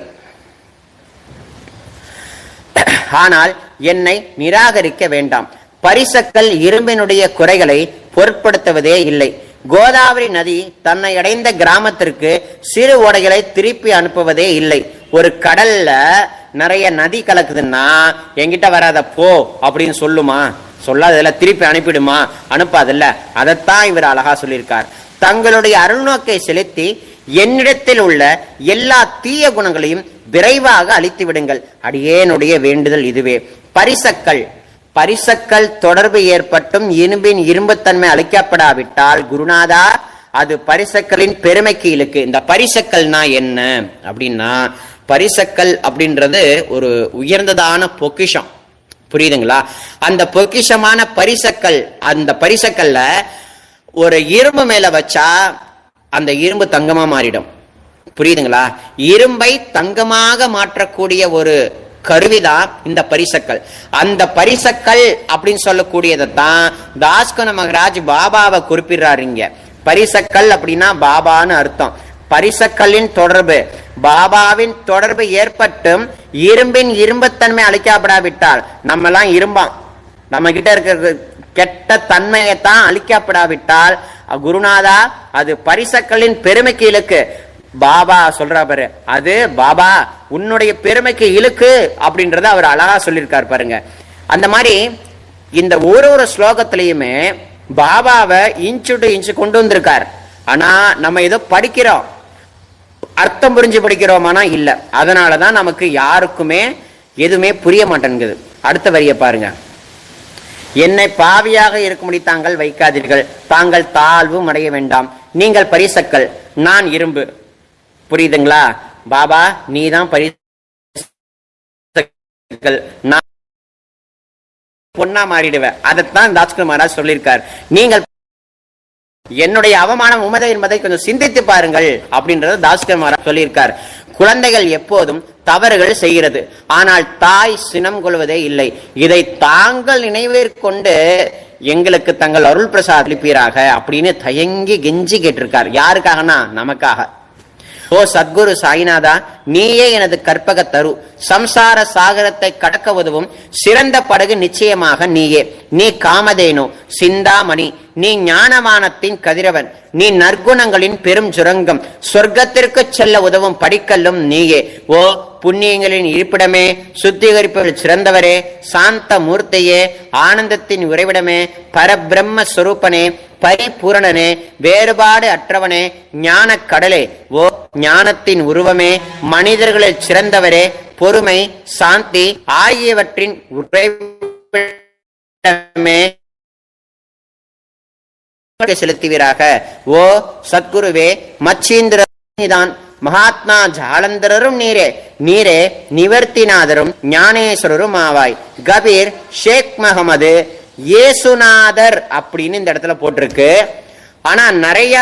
ஆனால் என்னை நிராகரிக்க வேண்டாம். பரிசக்கள் இரும்பினுடைய குறைகளை பொருட்படுத்துவதே இல்லை. கோதாவரி நதி தன்னை அடைந்த கிராமத்திற்கு சிறு ஓடைகளை திருப்பி அனுப்புவதே இல்லை. ஒரு கடல்ல நிறைய நதி கலக்குதுன்னா என்கிட்ட வராத போ அப்படின்னு சொல்லுமா? சொல்லாததுல திருப்பி அனுப்பிடுமா? அனுப்பாதில்ல. அதைத்தான் இவர் அழகா சொல்லியிருக்கார். தங்களுடைய அருள்நோக்கை செலுத்தி என்னிடத்தில் உள்ள எல்லா தீய குணங்களையும் விரைவாக அழித்து விடுங்கள். அடியேனுடைய வேண்டுதல் இதுவே. பரிசக்கள் தொடர்பு ஏற்பட்டும் இரும்பின் இரும்புத்தன்மை அழிக்கப்படாவிட்டால் குருநாதா அது பரிசக்களின் பெருமைக்கு இழுக்கு. இந்த பரிசக்கள்னா என்ன அப்படின்னா, பரிசக்கள் அப்படின்றது ஒரு உயர்ந்ததான பொக்கிஷம், புரியுதுங்களா? அந்த பொக்கிஷமான பரிசக்கள், அந்த பரிசக்கல்ல ஒரு இரும்பு மேல வச்சா அந்த இரும்பு தங்கமா மாறிடும், புரியுதுங்களா? இரும்பை தங்கமாக மாற்றக்கூடிய ஒரு கருவிதான் இந்த பரிசக்கள். அந்த பரிசக்கள் அப்படின்னு சொல்லக்கூடியதை தான் தாஸ்கன மகராஜ் பாபாவை குறிப்பிடுறாரு இங்க. பரிசக்கள் அப்படின்னா பாபான்னு அர்த்தம். பரிசக்களின் தொடர்பு, பாபாவின் தொடர்பு ஏற்பட்டும் இரும்பின் இரும்புத்தன்மை அழிக்கப்படாவிட்டால், நம்ம எல்லாம் இரும்பாம், நம்ம கிட்ட இருக்கிற கெட்ட தன்மையைத்தான் அழிக்கப்படாவிட்டால் குருநாதா அது பரிசக்களின் பெருமைக்கு இழுக்கு. பாபா சொல்றா பாரு, அது பாபா உன்னுடைய பெருமைக்கு இழுக்கு அப்படின்றத அவர் அழகா சொல்லியிருக்காரு பாருங்க. அந்த மாதிரி இந்த ஒரு ஸ்லோகத்திலையுமே பாபாவை இன்ச்சு டு இன்ச்சு கொண்டு வந்திருக்கார். ஆனா நம்ம ஏதோ படிக்கிறோம், அர்த்தம் புரிஞ்சு படிக்கிறோமானா இல்ல. அதனாலதான் நமக்கு யாருக்குமே எதுவுமே புரிய மாட்டேங்குது. அடுத்த வரிய பாருங்க. என்னை பாவியாக இருக்கும்படி தாங்கள் வைக்காதீர்கள், தாங்கள் தாழ்வு அடைய வேண்டாம், நீங்கள் பரிசக்கள், நான் இரும்பு. புரியுதுங்களா? பாபா நீதான் பரிசக்கள், நான் பொன்னா மாறிடுவேன். அதைத்தான் தாஸ்கர் மகாராஜ் சொல்லியிருக்கார். நீங்கள் என்னுடைய அவமானம் உமதை என்பதை கொஞ்சம் சிந்தித்து பாருங்கள் அப்படின்றத தாஸ்கர் மகாராஜ் சொல்லியிருக்கார். குழந்தைகள் எப்போதும் தவறுகள் செய்கிறது, ஆனால் தாய் சினம் கொள்வதே இல்லை. இதை தாங்கள் நினைவேற்கொண்டு எங்களுக்கு தங்கள் அருள் பிரசாத் அளிப்பீராக அப்படின்னு தயங்கி கெஞ்சி கேட்டிருக்கார். யாருக்காகனா நமக்காக. ஓ சத்குரு சாய்நாதா, நீயே எனது கற்பக தரு, சம்சார சாகரத்தை கடக்க உதவும் சிறந்த படகு நிச்சயமாக நீயே. நீ காமதேனு சிந்தாமணி, நீ ஞானவானத்தின் கதிரவன், நீ நற்குணங்களின் பெரும் சுரங்கம், சொர்க்கத்திற்கு செல்ல உதவும் படிக்கல்லும் நீயே. ஓ புண்ணியங்களின் இருப்பிடமே, சுத்திகரிப்பதில் சிறந்தவரே, சாந்த மூர்த்தியே, ஆனந்தத்தின் உறைவிடமே, பரபிரம்ம ஸ்வரூபனே, பரிபூரணனே, வேறுபாடு அற்றவனே, ஞான கடலே, ஓ ஞானத்தின் உருவமே, மனிதர்களில் சிறந்தவரே, பொறுமை சாந்தி ஆகியவற்றின் உறைவிடமே செலுத்துவீராக. ஓ சத்குருவே, மச்சீந்திரதான் மகாத்மா ஜாலந்தரரும் நீரே, நீரே நிவர்த்திநாதரும் ஞானேஸ்வரரும் ஆவாய். கபீர் ஷேக் முகமது இயேசுநாதர் அப்படின்னு இந்த இடத்துல போட்டிருக்கு. ஆனா நிறைய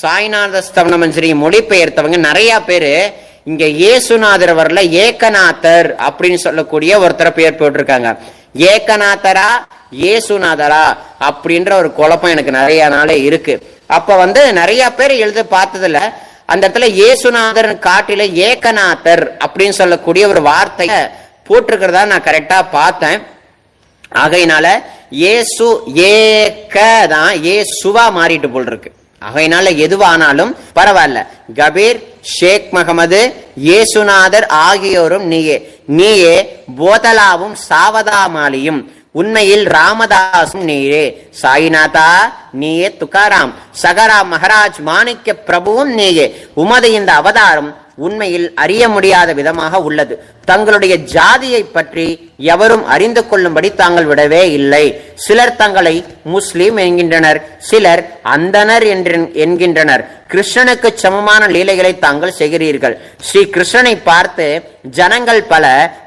சாய்நாத ஸ்தவன மஞ்சரி மொழிபெயர்த்தவங்க நிறைய பேரு இங்க இயேசுநாதர் வரல, ஏகநாதர் அப்படின்னு சொல்லக்கூடிய ஒருத்தர பெயர் போட்டிருக்காங்க. ஏகநாதரா இயேசுநாதரா அப்படின்ற ஒரு குழப்பம் எனக்கு நிறைய நாளே இருக்கு. அப்ப நிறைய பேர் எழுத பார்த்ததுல அந்த இடத்துல இயேசுநாதர் காட்டில ஏகநாதர் அப்படின்னு சொல்லக்கூடிய ஒரு வார்த்தையை போட்டிருக்கிறதா நான் கரெக்டா பார்த்தேன். ஆகையினால ஏசு ஏக தான் ஏசுவா மாறிட்டு போல் இருக்கு. ஆகையினால எதுவானாலும் பரவாயில்ல. கபீர் ஷேக் முகமது இயேசுநாதர் ஆகியோரும் நீயே, நீயே போதலாவும் சாவதாமாலியும், உண்மையில் ராமதாசும் நீரே. சாய்நாதா நீயே துகாராம், சகராம் மகாராஜ் மாணிக்க பிரபுவும் நீயே. உமது இந்த அவதாரம் உண்மையில் அறிய முடியாத விதமாக உள்ளது. தங்களுடைய ஜாதியை பற்றி எவரும் அறிந்து கொள்ளும்படி தாங்கள் விடவே இல்லை. சிலர் தங்களை முஸ்லிம் என்கின்றனர், சிலர் அந்தனர் என்கின்றனர். கிருஷ்ணனுக்கு சமமான லீலைகளை தாங்கள் செய்கிறீர்கள். ஸ்ரீ கிருஷ்ணனை பார்த்து ஜனங்கள்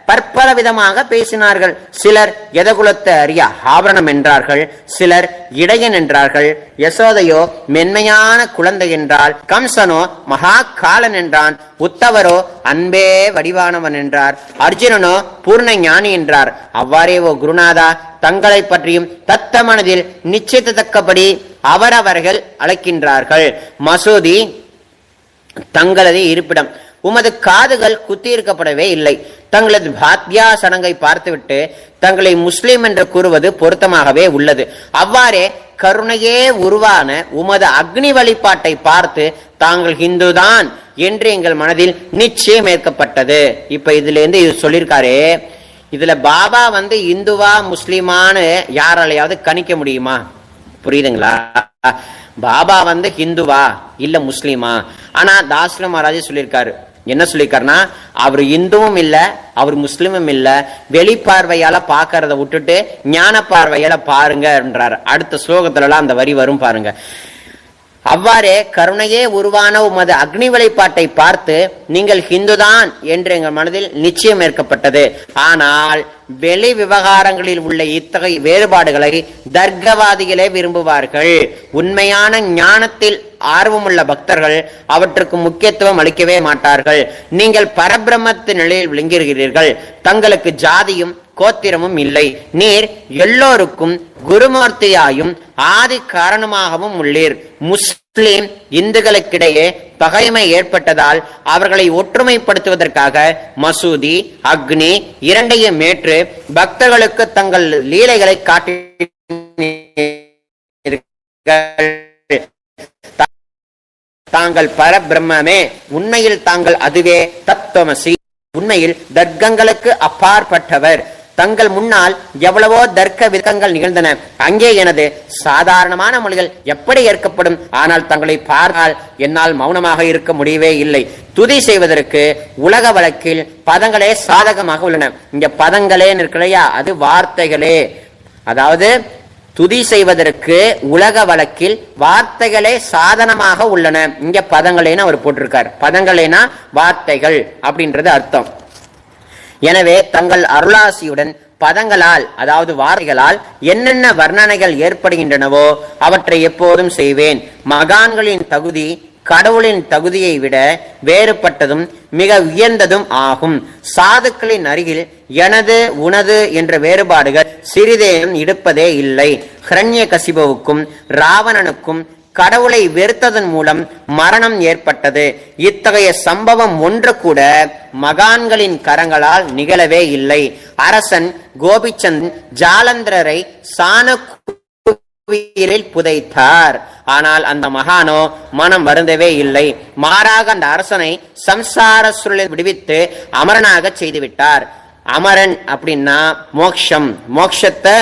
பற்பல விதமாக பேசினார்கள். சிலர் எதகுலத்தை அறிய ஆபரணம் என்றார்கள், சிலர் இடையன் என்றார்கள், யசோதையோ மென்மையான குழந்தை என்றால், கம்சனோ மகா காலன் என்றான், உத்தவரோ அன்பே வடிவானவன் என்றார், அர்ஜுனனோ பூர்ண ஞானி என்றார். அவ்வாறே ஓ குருநாதா, தங்களை பற்றியும் தத்த மனதில் நிச்சயித்தக்கபடி அவரவர்கள் அழைக்கின்றார்கள். மசூதி தங்களது இருப்பிடம், உமது காதுகள் குத்தியிருக்கப்படவே இல்லை. தங்களது பாத்யா சடங்கை பார்த்துவிட்டு தங்களை முஸ்லிம் என்று கூறுவது பொருத்தமாகவே உள்ளது. அவ்வாறே கருணையே உருவான உமது அக்னி வழிபாட்டை பார்த்து தாங்கள் ஹிந்துதான் என்று எங்கள் மனதில் நிச்சயம் ஏற்கப்பட்டது. இப்ப இதுல இருந்து இது சொல்லியிருக்காரு. இதுல பாபா இந்துவா முஸ்லிமான்னு யாராலையாவது கணிக்க முடியுமா? புரியுதுங்களா? பாபா ஹிந்துவா இல்ல முஸ்லிமா? ஆனா தாஸ்ல மகாராஜ் சொல்லியிருக்காரு. என்ன சொல்லியிருக்காருன்னா, அவர் இந்துவும் இல்ல, அவர் முஸ்லிமும் இல்ல, வெளிப்பார்வையால பாக்கிறத விட்டுட்டு ஞான பார்வையால பாருங்கன்றார். அடுத்த ஸ்லோகத்துல எல்லாம் அந்த வரி வரும் பாருங்க. அவ்வாறே கருணையே உருவான உமது அக்னி வழிபாட்டை பார்த்து நீங்கள் ஹிந்துதான் என்று எங்கள் மனதில் நிச்சயம் ஏற்கப்பட்டது. ஆனால் வெளி விவகாரங்களில் உள்ள இத்தகைய வேறுபாடுகளை தர்க்கவாதிகளே விரும்புவார்கள். உண்மையான ஞானத்தில் ஆர்வமுள்ள பக்தர்கள் அவற்றுக்கு முக்கியத்துவம் அளிக்கவே மாட்டார்கள். நீங்கள் பரபிரம்மத்து நிலையில் விளங்குகிறீர்கள். தங்களுக்கு ஜாதியும் கோத்திரமும் இல்லை. நீர் எல்லோருக்கும் குருமூர்த்தியாயும் ஆதி காரணமாகவும் உள்ளீர். முஸ்லிம் இந்துக்களுக்கிடையே பகைமை ஏற்பட்டதால் அவர்களை ஒற்றுமைப்படுத்துவதற்காக மசூதி அக்னி இரண்டையும் ஏற்று பக்தர்களுக்கு தங்கள் லீலைகளை காட்டி தாங்கள் பரபிரம்மே, உண்மையில் தாங்கள் அதுவே தத்துவமசி, உண்மையில் தர்க்கங்களுக்கு அப்பாற்பட்டவர். தங்கள் முன்னால் எவ்வளவோ தர்க்க விதங்கள் நிகழ்ந்தன. அங்கே எனது சாதாரணமான மொழிகள் எப்படி ஏற்கப்படும்? ஆனால் தங்களை பார்த்தால் என்னால் மௌனமாக இருக்க முடியவே இல்லை. துதி செய்வதற்கு உலக வழக்கில் பதங்களே சாதகமாக உள்ளன. இங்க பதங்களே இருக்கலையா, அது வார்த்தைகளே. அதாவது துதி செய்வதற்கு உலக வழக்கில் வார்த்தைகளே சாதனமாக உள்ளன. இங்க பதங்களேன்னு அவர் போட்டிருக்கார். பதங்களேனா வார்த்தைகள் அப்படின்றது அர்த்தம். எனவே தங்கள் அருளாசியுடன் பதங்களால், அதாவது வார்த்தைகளால் என்னென்ன வர்ணனைகள் ஏற்படுகின்றனவோ அவற்றை எப்போதும் செய்வேன். மகான்களின் தகுதி கடவுளின் தகுதியை விட வேறுபட்டதும் மிக உயர்ந்ததும் ஆகும். சாதுக்களின் அருகில் எனது உனது என்ற வேறுபாடுகள் சிறிதேனும் இருப்பதே இல்லை. ஹிரண்யகசிபுவுக்கும் ராவணனுக்கும் கடவுளை வெறுத்ததன் மூலம் மரணம் ஏற்பட்டது. இத்தகைய சம்பவம் ஒன்று கூட மகான்களின் கரங்களால் நிகழவே இல்லை. அரசன் கோபிச்சந்த் ஜாலந்திரரை சாணக்குயிலில் புதைத்தார். ஆனால் அந்த மகானோ மனம் வருந்தவே இல்லை. மாறாக அந்த அரசனை சம்சார சுழலில் விடுவித்து அமரனாக செய்துவிட்டார். அமரன் அப்படின்னா மோக்ஷம், மோக்ஷத்தை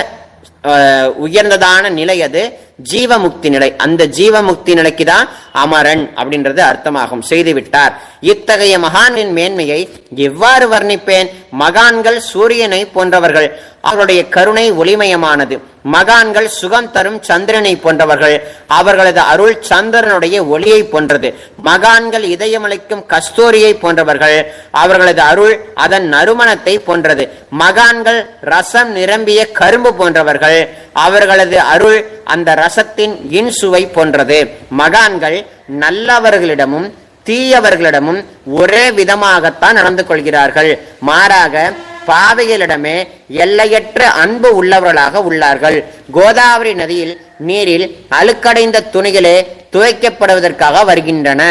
உயர்ந்ததான நிலை, அது ஜீவமுக்தி நிலை. அந்த ஜீவமுக்தி நிலைக்கு தான் அமரன் அப்படின்றது அர்த்தமாகும். செய்துவிட்டார். இத்தகைய மகானின் மேன்மையை எவ்வாறு வர்ணிப்பேன்? மகான்கள் சூரியனை போன்றவர்கள். அவருடைய கருணை ஒளிமயமானது. மகான்கள் சுகம் தரும் சந்திரனை போன்றவர்கள். அவர்களது அருள் சந்திரனுடைய ஒளியை போன்றது. மகான்கள் இதயமளிக்கும் கஸ்தூரியை போன்றவர்கள். அவர்களது அருள் அதன் நறுமணத்தை போன்றது. மகான்கள் ரசம் நிரம்பிய கரும்பு போன்றவர்கள். அவர்களது அருள் அந்த ரசத்தின் இன்சுவை போன்றது. மகான்கள் நல்லவர்களிடமும் தீயவர்களிடமும் ஒரே விதமாகத்தான் நடந்து கொள்கிறார்கள். மாறாக பாவைகளிடமே எல்லையற்ற அன்பு உள்ளவர்களாக உள்ளார்கள். கோதாவரி நதியில் நீரில் அழுக்கடைந்த துணிகளே துவைக்கப்படுவதற்காக வருகின்றன.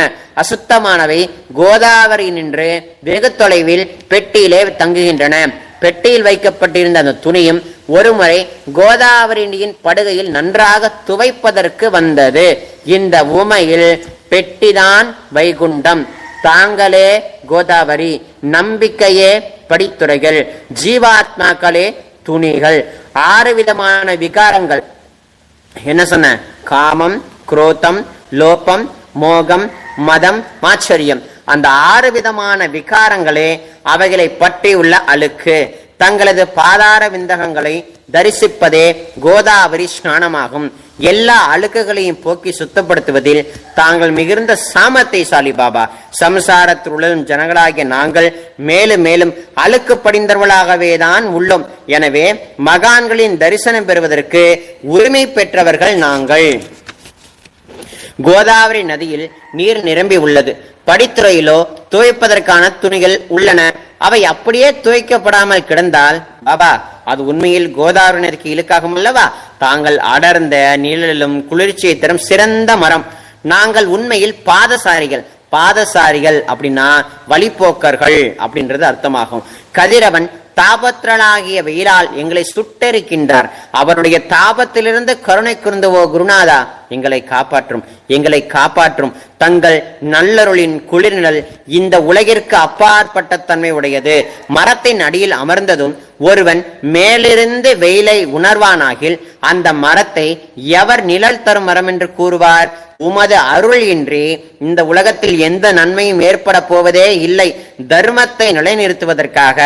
அசுத்தமானவை கோதாவரி நின்று வெகு தொலைவில் பெட்டியிலே தங்குகின்றன. பெட்டியில் வைக்கப்பட்டிருந்த அந்த துணியும் ஒருமுறை கோதாவரியின் படுகையில் நன்றாக துவைப்பதற்கு வந்தது. இந்த உமையில் பெட்டிதான் வைகுண்டம், தாங்களே கோதாவரி, நம்பிக்கையே படித்துறைகள், ஜீவாத்மாக்களே துணிகள். 6 விதமான விகாரங்கள். என்ன சொன்ன? காமம், குரோதம், லோபம், மோகம், மதம், ஆச்சரியம். அந்த 6 விதமான விகாரங்களே அவைகளை பற்றி உள்ள அழுக்கு. தங்களது பாதார விந்தகங்களை தரிசிப்பதே கோதாவரி ஸ்நானமாகும். எல்லா அழுக்குகளையும் போக்கி சுத்தப்படுத்துவதில் தாங்கள் மிகுந்த சாமர்த்தியசாலி பாபா. சம்சாரத்தில் உள்ள ஜனங்களாகிய நாங்கள் மேலும் மேலும் அழுக்கு படிந்தவர்களாகவே தான் உள்ளோம். எனவே மகான்களின் தரிசனம் பெறுவதற்கு உரிமை பெற்றவர்கள் நாங்கள். கோதாவரி நதியில் நீர் நிரம்பி உள்ளது. படித்துறையிலோ துவைப்பதற்கான துணிகள் உள்ளன. அவை அப்படியே துவைக்கப்படாமல் கிடந்தால் பாபா அது உண்மையில் கோதாவரி நதிக்கு இழுக்காகும் அல்லவா? தாங்கள் அடர்ந்த நிழலிலும் குளிர்ச்சியை தரும் சிறந்த மரம். நாங்கள் உண்மையில் பாதசாரிகள். பாதசாரிகள் அப்படின்னா வழிபோக்கர்கள் அப்படின்றது அர்த்தமாகும். கதிரவன் தாபத்திரளாகிய வெயிலால் எங்களை சுட்டெரிக்கின்றார். அவருடைய தாபத்திலிருந்து கருணை கூர்ந்து ஓ குருநாதா எங்களை காப்பாற்றும், எங்களை காப்பாற்றும். தங்கள் நல்லருளின் குளிர்நிழல் இந்த உலகிற்கு அப்பாற்பட்ட தன்மை உடையது. மரத்தின் அடியில் அமர்ந்ததும் ஒருவன் மேலிருந்து வெயிலை உணர்வானாகில் அந்த மரத்தை எவர் நிழல் தரும் மரம் என்று கூறுவார்? உமது அருள் இன்றி இந்த உலகத்தில் எந்த நன்மையும் ஏற்பட போவதே இல்லை. தர்மத்தை நிலைநிறுத்துவதற்காக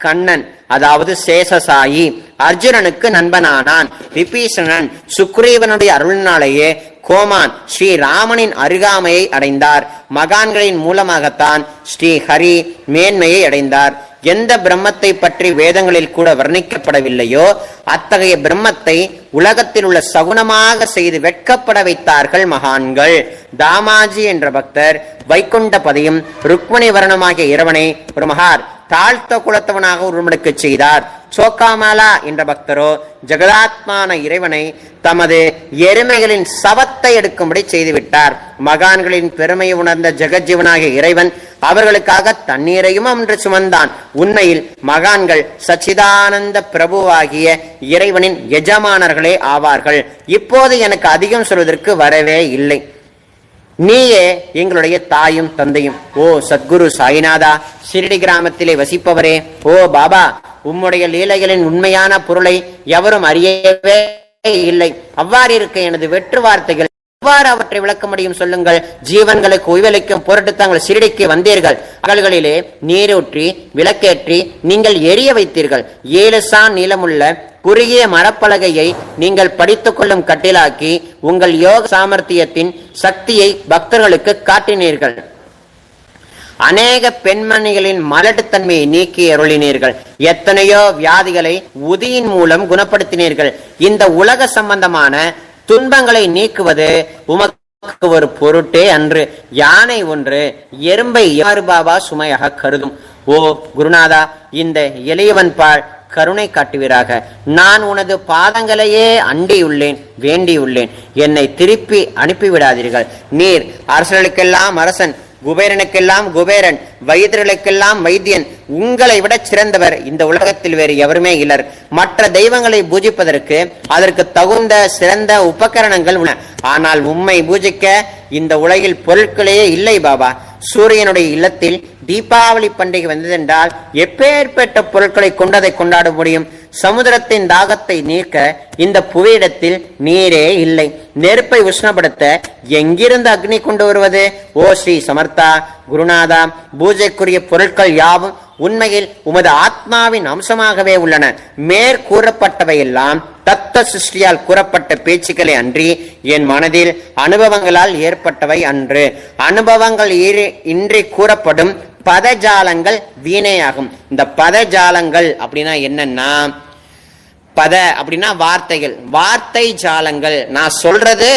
கண்ணன் அதாவது சேஷசாயி அர்ஜுனனுக்கு நண்பனானான். விபீஷணன் சுக்ரீவனுடைய அருளினாலேயே கோமான் ஸ்ரீராமனின் அருகாமையை அடைந்தார். மகான்களின் மூலமாகத்தான் ஸ்ரீ ஹரி மேன்மையை அடைந்தார். எந்த பிரம்மத்தை பற்றி வேதங்களில் கூட வர்ணிக்கப்படவில்லையோ அத்தகைய பிரம்மத்தை உலகத்தில் உள்ள சகுனமாக செய்து வெட்கப்பட வைத்தார்கள் மகான்கள். தாமாஜி என்ற பக்தர் வைகுண்ட பதியும் ருக்மணி வர்ணமாகிய இறைவனை ஒரு மகார் தாழ்த்த குலத்தவனாக உருவெடுக்க செய்தார். சோக்காமாலா என்ற பக்தரோ ஜெகதாத்மான இறைவனை தமது எருமைகளின் சவத்தை எடுக்கும்படி செய்துவிட்டார். மகான்களின் பெருமையை உணர்ந்த ஜெகஜீவனாகிய இறைவன் அவர்களுக்காக தண்ணீரையும் அன்று சுமந்தான். உண்மையில் மகான்கள் சச்சிதானந்த பிரபுவாகிய இறைவனின் எஜமானர்களே ஆவார்கள். இப்போது எனக்கு அதிகம் சொல்வதற்கு வரவே இல்லை. நீயே எங்களுடைய தாயும் தந்தையும். ஓ சத்குரு சாய்நாதா, ஷிரடி கிராமத்திலே வசிப்பவரே, ஓ பாபா, உம்முடைய லீலைகளின் உண்மையான பொருளை எவரும் அறியவே இல்லை. அவ்வாறு இருக்க எனது வெற்று வார்த்தைகள் எவ்வாறு அவற்றை விளக்க முடியும் சொல்லுங்கள். ஜீவன்களுக்கு ஓய்வளிக்கும் பொருட்டு தாங்கள் ஷிரடிக்கு வந்தீர்கள். அகல்களிலே நீரூற்றி விளக்கேற்றி நீங்கள் எரிய வைத்தீர்கள். 7 சான் நீளமுள்ள குறுகிய மரப்பலகையை நீங்கள் படித்துக் கொள்ளும் கட்டிலாக்கி உங்கள் யோக சாமர்த்தியத்தின் சக்தியை பக்தர்களுக்கு காட்டினீர்கள். அநேக பெண்மணிகளின் மலட்டுத்தன்மையை நீக்கி அருளினீர்கள். எத்தனையோ வியாதிகளை உதியின் மூலம் குணப்படுத்தினீர்கள். இந்த உலக சம்பந்தமான துன்பங்களை நீக்குவது உமக்கு ஒரு பொருட்டே அன்று. யானை ஒன்று எறும்பை யாரு பாபா சுமையாக கருதும். ஓ குருநாதா, இந்த எளியவன் பால் கருணை காட்டுவீராக. நான் உனது பாதங்களையே அண்டியுள்ளேன், வேண்டியுள்ளேன். என்னை திருப்பி அனுப்பிவிடாதீர்கள். நீர் அரசர்களுக்கெல்லாம் அரசன், குபேரனுக்கெல்லாம் குபேரன், வைத்தியர்களுக்கெல்லாம் வைத்தியன். உங்களை விட சிறந்தவர் இந்த உலகத்தில் வேறு எவருமே இல்லர். மற்ற தெய்வங்களை பூஜிப்பதற்கு அதற்கு தகுந்த சிறந்த உபகரணங்கள் உள்ளன. ஆனால் உம்மை பூஜிக்க இந்த உலகில் பொருட்களே இல்லை பாபா. சூரியனுடைய இல்லத்தில் தீபாவளி பண்டிகை வந்ததென்றால் எப்பேற்பட்ட பொருட்களை கொண்டதை கொண்டாட முடியும்? சமுதிரத்தின் தாகத்தை நீக்க இந்த புவியிடத்தில் நீரே இல்லை. நெருப்பை உஷ்ணப்படுத்த எங்கிருந்து அக்னி கொண்டு வருவது? ஓ ஸ்ரீ சமர்த்தா குருநாதா, பூஜைக்குரிய பொருட்கள் யாவும் உண்மையில் உமது ஆத்மாவின் அம்சமாகவே உள்ளன. மேற்கூறப்பட்டவையெல்லாம் தத்த சிருஷ்டியால் கூறப்பட்ட பேச்சுக்களை அன்றி என் மனதில் அனுபவங்களால் ஏற்பட்டவை அன்று. அனுபவங்கள் இன்றி கூறப்படும் பதஜாலங்கள் வீணேயாகும். இந்த பதஜாலங்கள் அப்படின்னா என்னன்னா, பத அப்படின்னா வார்த்தைகள், வார்த்தை ஜாலங்கள். நான் சொல்றது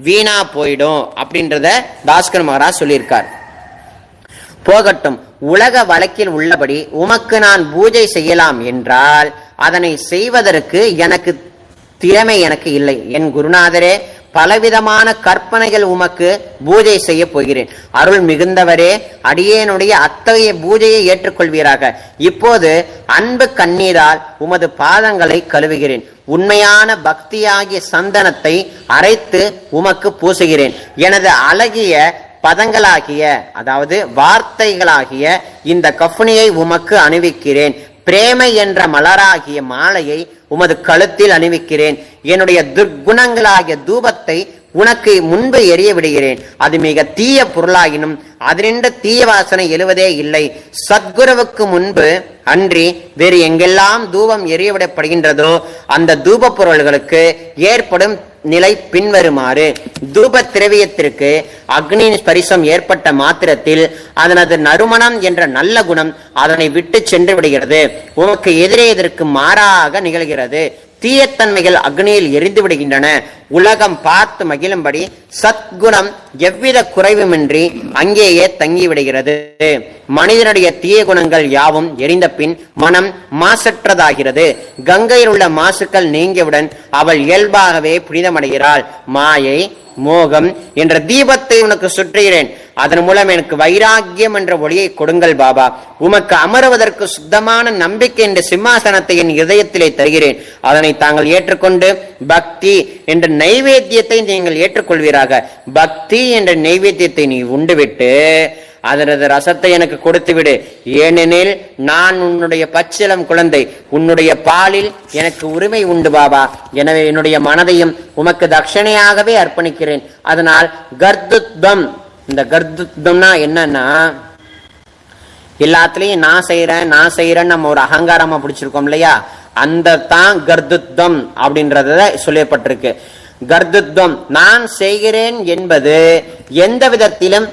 வீணா போயிடும் அப்படின்றத பாஸ்கர் மகாராஜ் சொல்லியிருக்கார். போகட்டும், உலக வழக்கில் உள்ளபடி உமக்கு நான் பூஜை செய்யலாம் என்றால் அதனை செய்வதற்கு எனக்கு திறமை எனக்கு இல்லை. என் குருநாதரே, பலவிதமான கற்பனைகள் உமக்கு பூஜை செய்ய போகிறேன். அருள் மிகுந்தவரே, அடியேனுடைய அத்தகைய பூஜையை ஏற்றுக்கொள்வீராக. இப்போது அன்பு கண்ணீரால் உமது பாதங்களை கழுவுகிறேன். உண்மையான பக்தியாகிய சந்தனத்தை அரைத்து உமக்கு பூசுகிறேன். எனது அழகிய பதங்களாகிய அதாவது வார்த்தைகளாகிய இந்த கஃனியை உமக்கு அணிவிக்கிறேன். பிரேமை என்ற மலராகிய மாலையை உமது கழுத்தில் அணிவிக்கிறேன். என்னுடைய துர்குணங்களாகிய தூபத்தை உனக்கு முன்பு எரிய விடுகிறேன். அது மிக தீய பொருளாகினும் அதனின்று தீய வாசனை எழுவதே இல்லை. சத்குருவுக்கு முன்பு அன்றி வேறு எங்கெல்லாம் தூபம் எரியவிடப்படுகின்றதோ அந்த தூப பொருள்களுக்கு ஏற்படும் நிலை பின்வருமாறு. தூப திரவியத்திற்கு அக்னியின் ஸ்பரிசம் ஏற்பட்ட மாத்திரத்தில் அதனது நறுமணம் என்ற நல்ல குணம் அதனை விட்டு சென்று விடுகிறது. உமக்கு எதிரே இதற்கு மாறாக நிகழ்கிறது. தீயத்தன்மைகள் அக்னியில் எரிந்து விடுகின்றன. உலகம் பார்த்து மகிழும்படி சத்குணம் எவ்வித குறைவுமின்றி அங்கேயே தங்கிவிடுகிறது. மனிதனுடைய தீய குணங்கள் யாவும் எரிந்த பின் மனம் மாசற்றதாகிறது. கங்கையில் உள்ள மாசுக்கள் நீங்கியவுடன் அவள் இயல்பாகவே புனிதமடைகிறாள். மாயை மோகம் என்ற தீபத்தை உனக்கு சுற்றுகிறேன். அதன் மூலம் எனக்கு வைராக்கியம் என்ற ஒளியை கொடுங்கள் பாபா. உமக்கு அமருவதற்கு சுத்தமான நம்பிக்கை என்ற சிம்மாசனத்தை என் இதயத்திலே தருகிறேன். அதனை தாங்கள் ஏற்றுக்கொண்டு பக்தி என்ற நைவேத்தியத்தை நீங்கள் ஏற்றுக்கொள்வீராக. பக்தி என்ற நைவேத்தியத்தை நீ உண்டுவிட்டு அதனது ரசத்தை எனக்கு கொடுத்து விடு. ஏனெனில் நான் உன்னுடைய பச்சிலம் குழந்தை, உன்னுடைய பாலில் எனக்கு உரிமை உண்டு பாபா. எனவே என்னுடைய மனதையும் உமக்கு தட்சணையாகவே அர்ப்பணிக்கிறேன். அதனால் கர்துத்வம், இந்த கர்துத்வம்னா என்னன்னா, எல்லாத்துலயும் நான் செய்யறேன்னு நம்ம ஒரு அகங்காரமா பிடிச்சிருக்கோம் இல்லையா, அந்த தான் கர்துத்வம் அப்படின்றத சொல்லப்பட்டிருக்கு. கர்துத்வம் நான் செய்கிறேன் என்பது எந்த விதத்திலும்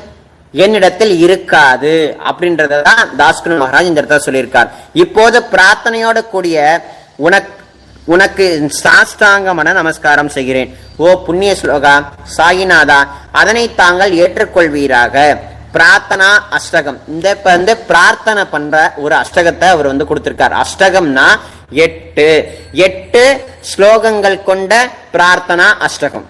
என்னிடத்தில் இருக்காது அப்படின்றதான் தாஸ்குண மகாராஜ் இந்த இடத்துல சொல்லியிருக்கார். இப்போது பிரார்த்தனையோட கூடிய உனக்கு சாஷ்டாங்கமான நமஸ்காரம் செய்கிறேன். ஓ புண்ணிய ஸ்லோகா சாயிநாதா, அதனை தாங்கள் ஏற்றுக்கொள்வீராக. பிரார்த்தனா அஷ்டகம், இந்த பிரார்த்தனை பண்ற ஒரு அஷ்டகத்தை அவர் கொடுத்திருக்கார். அஷ்டகம்னா 8 ஸ்லோகங்கள் கொண்ட பிரார்த்தனா அஷ்டகம்.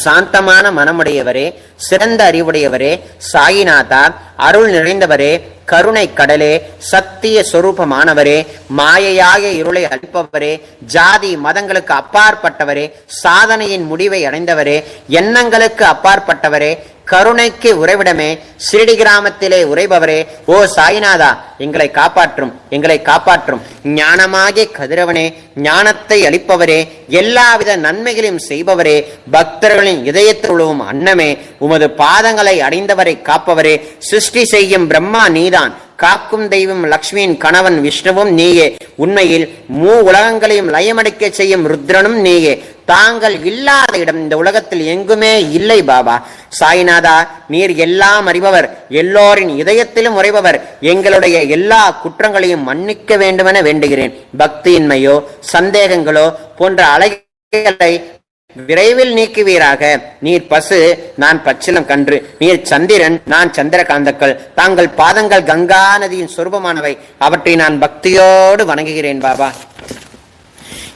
சாந்தமான மனமுடையவரே, சிறந்த அறிவுடையவரே, சாயிநாதா, அருள் நிறைந்தவரே, கருணை கடலே, சத்திய சொரூபமானவரே, மாயையாக இருளை அளிப்பவரே, ஜாதி மதங்களுக்கு அப்பாற்பட்டவரே, சாதனையின் முடிவை அடைந்தவரே, எண்ணங்களுக்கு அப்பாற்பட்டவரே, கருணைக்கு உறைவிடமே, சிறிடி கிராமத்திலே உறைபவரே, ஓ சாய்நாதா, எங்களை காப்பாற்றும், எங்களை காப்பாற்றும். ஞானமாகிய கதிரவனே, ஞானத்தை அளிப்பவரே, எல்லாவித நன்மைகளையும் செய்பவரே, பக்தர்களின் இதயத்தில் உழுவும் அன்னமே, உமது பாதங்களை அடைந்தவரை காப்பவரே, சிருஷ்டி செய்யும் பிரம்மா நீதான், காக்கும் தெய்வம் லக்ஷ்மியின் கணவன் விஷ்ணுவும் நீயே, உண்மையில் உலகங்களையும் லயமடைக்க செய்யும் ருத்ரனும் நீயே. தாங்கள் இல்லாத இடம் இந்த உலகத்தில் எங்குமே இல்லை பாபா. சாய்நாதா, நீர் எல்லாம் அறிபவர், எல்லோரின் இதயத்திலும் உறைபவர். எங்களுடைய எல்லா குற்றங்களையும் மன்னிக்க வேண்டுமென வேண்டுகிறேன். பக்தியின்மையோ சந்தேகங்களோ போன்ற அலைகளை விரைவில் நீக்குவீராக. நீர் பசு, நான் பச்சிலம் கன்று. நீர் சந்திரன், நான் சந்திரகாந்தக்கள். தாங்கள் பாதங்கள் கங்கா நதியின் சொரூபமானவை. அவற்றை நான் பக்தியோடு வணங்குகிறேன் பாபா.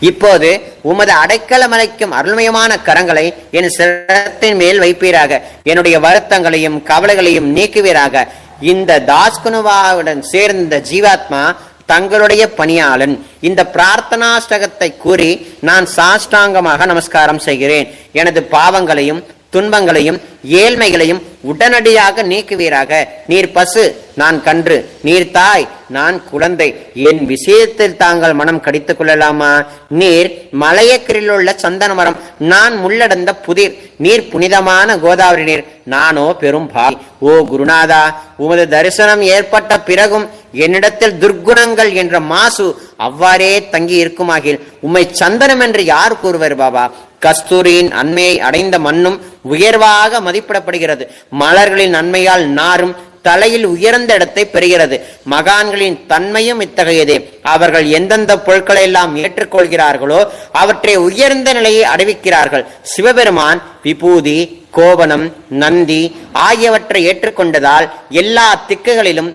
இப்போது உமது அடைக்கலம் அளிக்கும் அருள்மயமான கரங்களை என் சிரத்தின் மேல் வைப்பீராக. என்னுடைய வருத்தங்களையும் கவலைகளையும் நீக்குவீராக. இந்த தாஸ்குணுவாவுடன் சேர்ந்த ஜீவாத்மா தங்களுடைய பணியாளன். இந்த பிரார்த்தனாஷ்டகத்தை கூறி நான் சாஷ்டாங்கமாக நமஸ்காரம் செய்கிறேன். எனது பாவங்களையும் துன்பங்களையும் ஏழ்மைகளையும் உடனடியாக நீக்குவீராக. நீர் பசு, நான் கன்று. நீர் தாய், நான் குழந்தை. என் விஷயத்தில் தாங்கள் மனம் கடித்துக் கொள்ளலாமா? நீர் மலையக்கரில் உள்ள சந்தன மரம், நான் முள்ளடந்த புதிர். நீர் புனிதமான கோதாவரி நீர், நானோ பெரும் பாவி. ஓ குருநாதா, உமது தரிசனம் ஏற்பட்ட பிறகும் என்னிடத்தில் துர்க்குணங்கள் என்ற மாசு அவ்வாறே தங்கி இருக்குமாகில் உம்மை சந்தனம் என்று யார் கூறுவர் பாபா? கஸ்தூரியின் அண்மையை அடைந்த மண்ணும் உயர்வாக மதிப்பிடப்படுகிறது. மலர்களின் நன்மையால் நாரும் தலையில் உயர்ந்த இடத்தை பெறுகிறது. மகான்களின் தன்மையும் இத்தகையதே. அவர்கள் எந்தெந்த பொருட்களை எல்லாம் ஏற்றுக்கொள்கிறார்களோ அவற்றை உயர்ந்த நிலையை அடைவிக்கிறார்கள். சிவபெருமான் விபூதி, கோவணம், நந்தி ஆகியவற்றை ஏற்றுக்கொண்டதால் எல்லா திக்குகளிலும்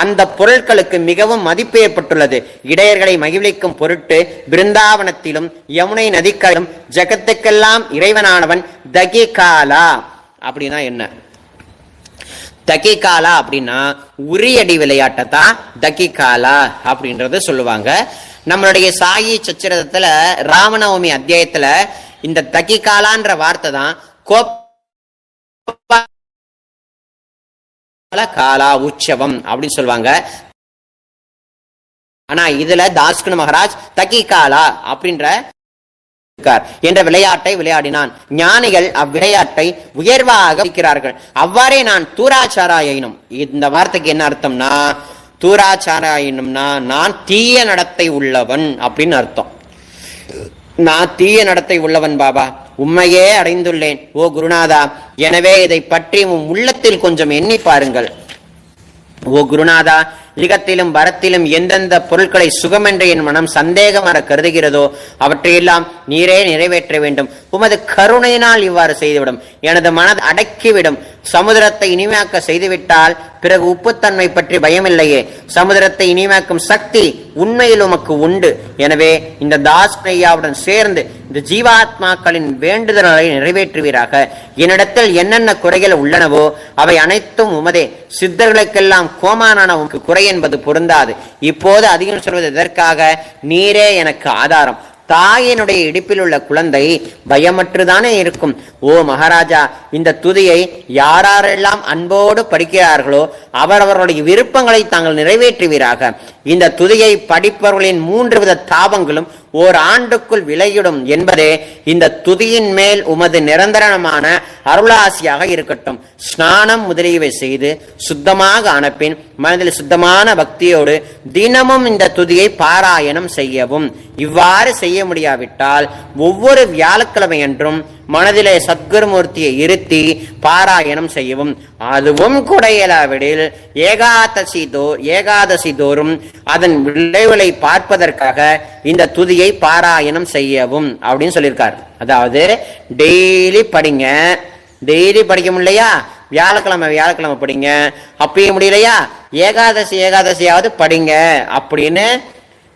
அந்த பொருட்களுக்கு மிகவும் மதிப்பு ஏற்பட்டுள்ளது. இடையர்களை மகிழ்விக்கும் பொருட்டு பிருந்தாவனத்திலும் யமுனை நதிக்கரையிலும் ஜகத்துக்கெல்லாம் இறைவனானவன் தகிகாலா. அப்படின்னா என்ன? தகிகாலா அப்படின்னா உரியடி விளையாட்டத்தான் தகிகாலா அப்படின்றது சொல்லுவாங்க. நம்மளுடைய சாயி சச்சரத்துல ராமநவமி அத்தியாயத்துல இந்த தகிகாலான்ற வார்த்தை தான் காலா உற்சவம் அப்படின்னு சொல்லுவாங்க. ஆனா இதுல தாஸ்குண மகாராஜ் தகிகாலா அப்படின்ற என்ற விளையாட்டை விளையாடினான். ஞானிகள் அவ்விளையாட்டை உயர்வாக வைக்கிறார்கள். அவ்வாறே நான் தூராச்சாராயினும், இந்த வார்த்தைக்கு என்ன அர்த்தம்னா, தூராச்சாராயினும்னா நான் தீய நடத்தை உள்ளவன் அப்படின்னு அர்த்தம். நான் தீய நடத்தை உள்ளவன் பாபா, உண்மையே அடைந்துள்ளேன் ஓ குருநாதா. எனவே இதை பற்றி உன் உள்ளத்தில் கொஞ்சம் எண்ணி பாருங்கள். ஓ குருநாதா, லிகத்திலும் வரத்திலும் எந்தெந்த பொருட்களை சுகமென்று என் மனம் சந்தேகமர கருதுகிறதோ அவற்றையெல்லாம் நீரே நிறைவேற்ற வேண்டும். உமது கருணையினால் இவ்வாறு செய்துவிடும். எனது மனது அடக்கிவிடும். சமுதிரத்தை இனிமையாக்க செய்துவிட்டால் பிறகு உப்புத்தன்மை பற்றி பயமில்லையே. சமுதிரத்தை இனிமையாக்கும் சக்தி உண்மையில் உமக்கு உண்டு. எனவே இந்த தாஸ்கையாவுடன் சேர்ந்து இந்த ஜீவாத்மாக்களின் வேண்டுதல்களை நிறைவேற்றுவீராக. என்னிடத்தில் என்னென்ன குறைகள் உள்ளனவோ அவை அனைத்தும் உமதே. சித்தர்களுக்கெல்லாம் கோமானான உமக்கு குறை என்பது பொருந்தாது. இப்போது அதிகம் சொல்வது எதற்காக? நீரே எனக்கு ஆதாரம். தாயினுடைய இடுப்பில் உள்ள குழந்தை பயமற்றுதானே இருக்கும். ஓ மகாராஜா, இந்த துதியை யாரெல்லாம் அன்போடு படிக்கிறார்களோ அவரவர்களுடைய விருப்பங்களை தாங்கள் நிறைவேற்றுவீராக. இந்த துதியை படிப்பவர்களின் 3 வித தாபங்களும் ஓர் ஆண்டுக்குள் விலகிடும் என்பதே இந்த துதியின் மேல் உமது நிரந்தரமான அருளாசியாக இருக்கட்டும். ஸ்நானம் முதலியவை செய்து சுத்தமாக அனுப்பின் மனதில் சுத்தமான பக்தியோடு தினமும் இந்த துதியை பாராயணம் செய்யவும். இவ்வாறு செய்ய முடியாவிட்டால் ஒவ்வொரு வியாழக்கிழமை என்றும் மனதிலே சத்குருமூர்த்தியை இருத்தி பாராயணம் செய்யவும். அதுவும் கூட இயலாவிடில் ஏகாதசி தோறும் அதன் விளைவுகளை பார்ப்பதற்காக இந்த துதியை பாராயணம் செய்யவும் அப்படின்னு சொல்லியிருக்கார். அதாவது டெய்லி படிங்க. டெய்லி படிக்க முடியலையா, வியாழக்கிழமை படிங்க. அப்பயும் முடியலையா, ஏகாதசியாவது படிங்க அப்படின்னு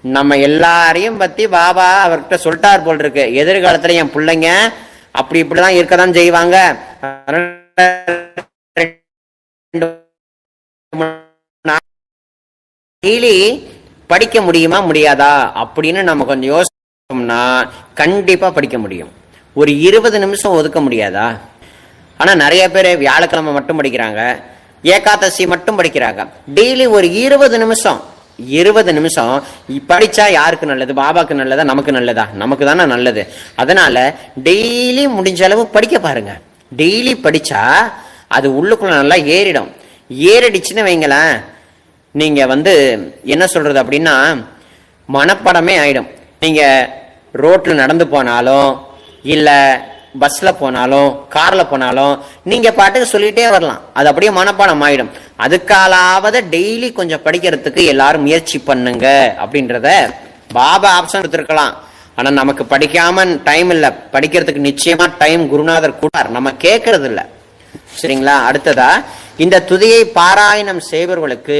நம்ம எல்லாரையும் பத்தி பாபா அவர்கிட்ட சொல்லிட்டார் போல் இருக்கு. எதிர்காலத்துல என் பிள்ளைங்க அப்படி இப்படிதான் இருக்கதான் செய்வாங்க. டெய்லி படிக்க முடியுமா முடியாதா அப்படின்னு நம்ம கொஞ்சம் யோசிச்சோம்னா கண்டிப்பா படிக்க முடியும். ஒரு 20 நிமிஷம் ஒதுக்க முடியாதா? ஆனா நிறைய பேர் வியாழக்கிழமை மட்டும் படிக்கிறாங்க, ஏகாதசி மட்டும் படிக்கிறாங்க. டெய்லி ஒரு 20 நிமிஷம் படிச்சா யாருக்கு நல்லது? பாபாக்கு நல்லதா, நமக்கு நல்லதா? நமக்கு தானே நல்லது. அதனால டெய்லி முடிஞ்ச அளவு படிக்க பாருங்க. டெய்லி படிச்சா அது உள்ளுக்குள்ள நல்லா ஏறிடுச்சுன்னு வைங்களேன், நீங்க என்ன சொல்றது அப்படின்னா மனப்படமே ஆயிடும். நீங்க ரோட்ல நடந்து போனாலும் இல்ல பஸ்ல போனாலும் கார்ல போனாலும் நீங்க பாட்டுக்கு சொல்லிட்டே வரலாம். அது அப்படியே மனப்பாடம் ஆயிடும். அதுக்காலாவது டெய்லி கொஞ்சம் படிக்கிறதுக்கு எல்லாரும் முயற்சி பண்ணுங்க அப்படின்றத பாபா ஆப்ஷன் எடுத்திருக்கலாம். ஆனா நமக்கு படிக்காம டைம் இல்ல. படிக்கிறதுக்கு நிச்சயமா டைம் குருநாதர் கூட்டார், நம்ம கேட்கறது இல்ல. சரிங்களா? அடுத்ததா, இந்த துதியை பாராயணம் செய்பவர்களுக்கு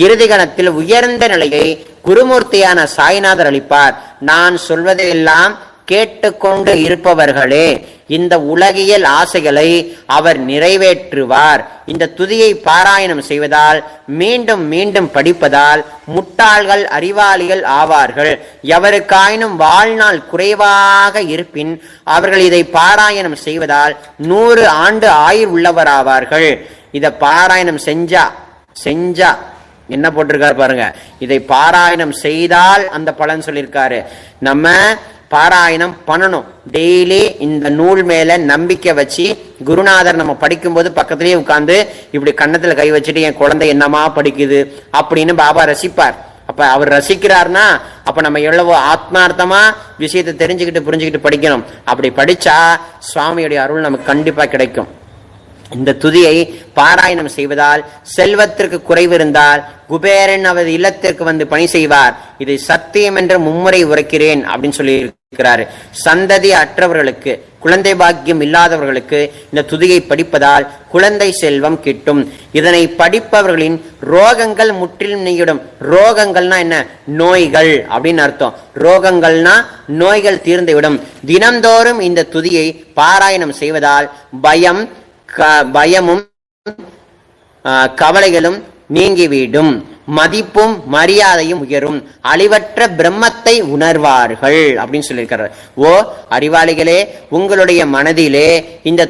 இறுதி கணத்தில் உயர்ந்த நிலையை குருமூர்த்தியான சாய்நாதர் அளிப்பார். நான் சொல்வதையெல்லாம் கேட்டுக்கொண்டு இருப்பவர்களே, இந்த உலகியல் ஆசைகளை அவர் நிறைவேற்றுவார். இந்த துதியை பாராயணம் செய்வதால் மீண்டும் மீண்டும் படிப்பதால் முட்டாள்கள் அறிவாளிகள் ஆவார்கள். எவருக்காயினும் வாழ்நாள் குறைவாக இருப்பின் அவர்கள் இதை பாராயணம் செய்வதால் 100 ஆண்டு ஆயுள் உள்ளவராவார்கள். இதை பாராயணம் செஞ்சா என்ன போட்டிருக்காரு பாருங்க. இதை பாராயணம் செய்தால் அந்த பலன் சொல்லியிருக்காரு. நம்ம பாராயணம் பண்ணணும். டெய்லி இந்த நூல் மேல நம்பிக்கை வச்சு குருநாதர் நம்ம படிக்கும்போது பக்கத்திலேயே உட்கார்ந்து இப்படி கன்னத்துல கை வச்சுட்டு என் குழந்தை என்னமா படிக்குது அப்படின்னு பாபா ரசிப்பார். அப்ப அவர் ரசிக்கிறார்னா அப்ப நம்ம எவ்வளவு ஆத்மார்த்தமா விஷயத்தை தெரிஞ்சுக்கிட்டு புரிஞ்சுக்கிட்டு படிக்கணும். அப்படி படிச்சா சுவாமியுடைய அருள் நமக்கு கண்டிப்பா கிடைக்கும். இந்த துதியை பாராயணம் செய்வதால் செல்வத்திற்கு குறைவு இருந்தால் குபேரன் அவரது இல்லத்திற்கு பணி செய்வார். இதை சத்தியம் என்று மும்முறை உரைக்கிறேன் அப்படின்னு சொல்லி இருக்கிறாரு. சந்ததி அற்றவர்களுக்கு, குழந்தை பாக்கியம் இல்லாதவர்களுக்கு இந்த துதியை படிப்பதால் குழந்தை செல்வம் கிட்டும். இதனை படிப்பவர்களின் ரோகங்கள் முற்றிலும் நீங்கிடும். ரோகங்கள்னா என்ன? நோய்கள் அப்படின்னு அர்த்தம். ரோகங்கள்னா நோய்கள் தீர்ந்துவிடும். தினந்தோறும் இந்த துதியை பாராயணம் செய்வதால் பயமும் கவலைகளும் நீங்கிவிடும். மதிப்பும் மரியாதையும் உயரும். அழிவற்ற பிரம்மத்தை உணர்வார்கள் அப்படின்னு சொல்லியிருக்கிறார். ஓ அறிவாளிகளே, உங்களுடைய மனதிலே இந்த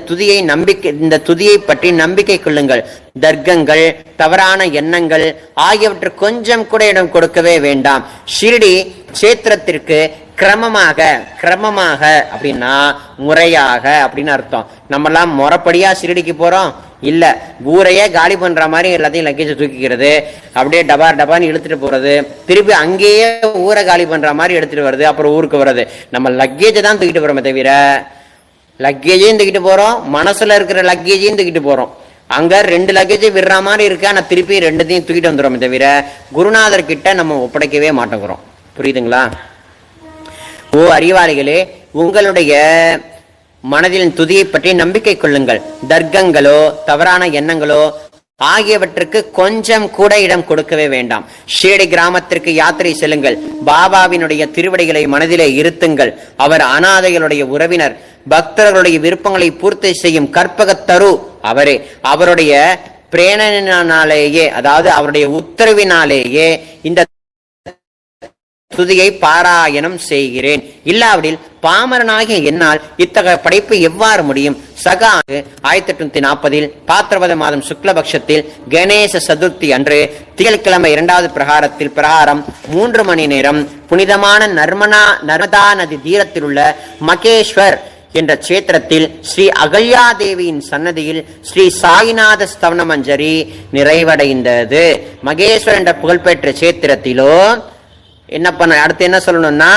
துதியை பற்றி நம்பிக்கை கொள்ளுங்கள். தர்க்கங்கள், தவறான எண்ணங்கள் ஆகியவற்றை கொஞ்சம் கூட இடம் கொடுக்கவே வேண்டாம். ஷிரடி கஷேத்திரத்திற்கு கிரமமாக அப்படின்னா முறையாக அப்படின்னு அர்த்தம். நம்மெல்லாம் முறைப்படியா ஷிரடிக்கு போறோம் இல்ல, ஊரையே காலி பண்ற மாதிரி எல்லாத்தையும் லக்கேஜ் தூக்கிக்கிறது, அப்படியே டபான்னு இழுத்துட்டு போறது, திருப்பி அங்கேயே ஊரை காலி பண்ற மாதிரி எடுத்துட்டு வருது, அப்புறம் ஊருக்கு வர்றது. நம்ம லக்கேஜை தான் தூக்கிட்டு போறோமே தவிர லக்கேஜையும் தூக்கிட்டு போறோம், மனசுல இருக்கிற லக்கேஜையும் தூக்கிட்டு போறோம். அங்க 2 லக்கேஜ் விடுற மாதிரி இருக்கு, ஆனா திருப்பி 2த்தையும் தூக்கிட்டு வந்துடும் தவிர குருநாதர் கிட்ட நம்ம ஒப்படைக்கவே மாட்டேங்கிறோம். புரியுதுங்களா? ஓ அறிவாளிகளே, உங்களுடைய மனதின் துதியை பற்றி நம்பிக்கை கொள்ளுங்கள். தர்க்கங்களோ தவறான எண்ணங்களோ ஆகியவற்றுக்கு கொஞ்சம் கூட இடம் கொடுக்கவே வேண்டாம். ஷீரடி கிராமத்திற்கு யாத்திரை செல்லுங்கள். பாபாவினுடைய திருவடிகளை மனதிலே இருத்துங்கள். அவர் அனாதைகளுடைய உறவினர், பக்தர்களுடைய விருப்பங்களை பூர்த்தி செய்யும் கற்பகத்தரு அவரே. அவருடைய பிரேரணையினாலேயே, அதாவது அவருடைய உத்தரவினாலேயே இந்த துதியை பாராயணம் செய்கிறேன். இல்லாவிடில் பாமரனாகிய என்னால் இத்தகைய படைப்பு எவ்வாறு முடியும்? சகா 1840 பாத்திரபத மாதம் சுக்லபக்ஷத்தில் கணேச சதுர்த்தி அன்று திங்கட்கிழமை 2வது பிரகாரம் 3 மணி நேரம் புனிதமான நர்மதா நதி தீரத்தில் உள்ள மகேஸ்வர் என்ற கஷேத்திரத்தில் ஸ்ரீ அகல்யா தேவியின் சன்னதியில் ஸ்ரீ சாயிநாத ஸ்தவன மஞ்சரி நிறைவடைந்தது. மகேஸ்வர் என்ற புகழ்பெற்ற கஷேத்திரத்திலோ என்ன பண்ண, அடுத்து என்ன சொல்லணும்னா,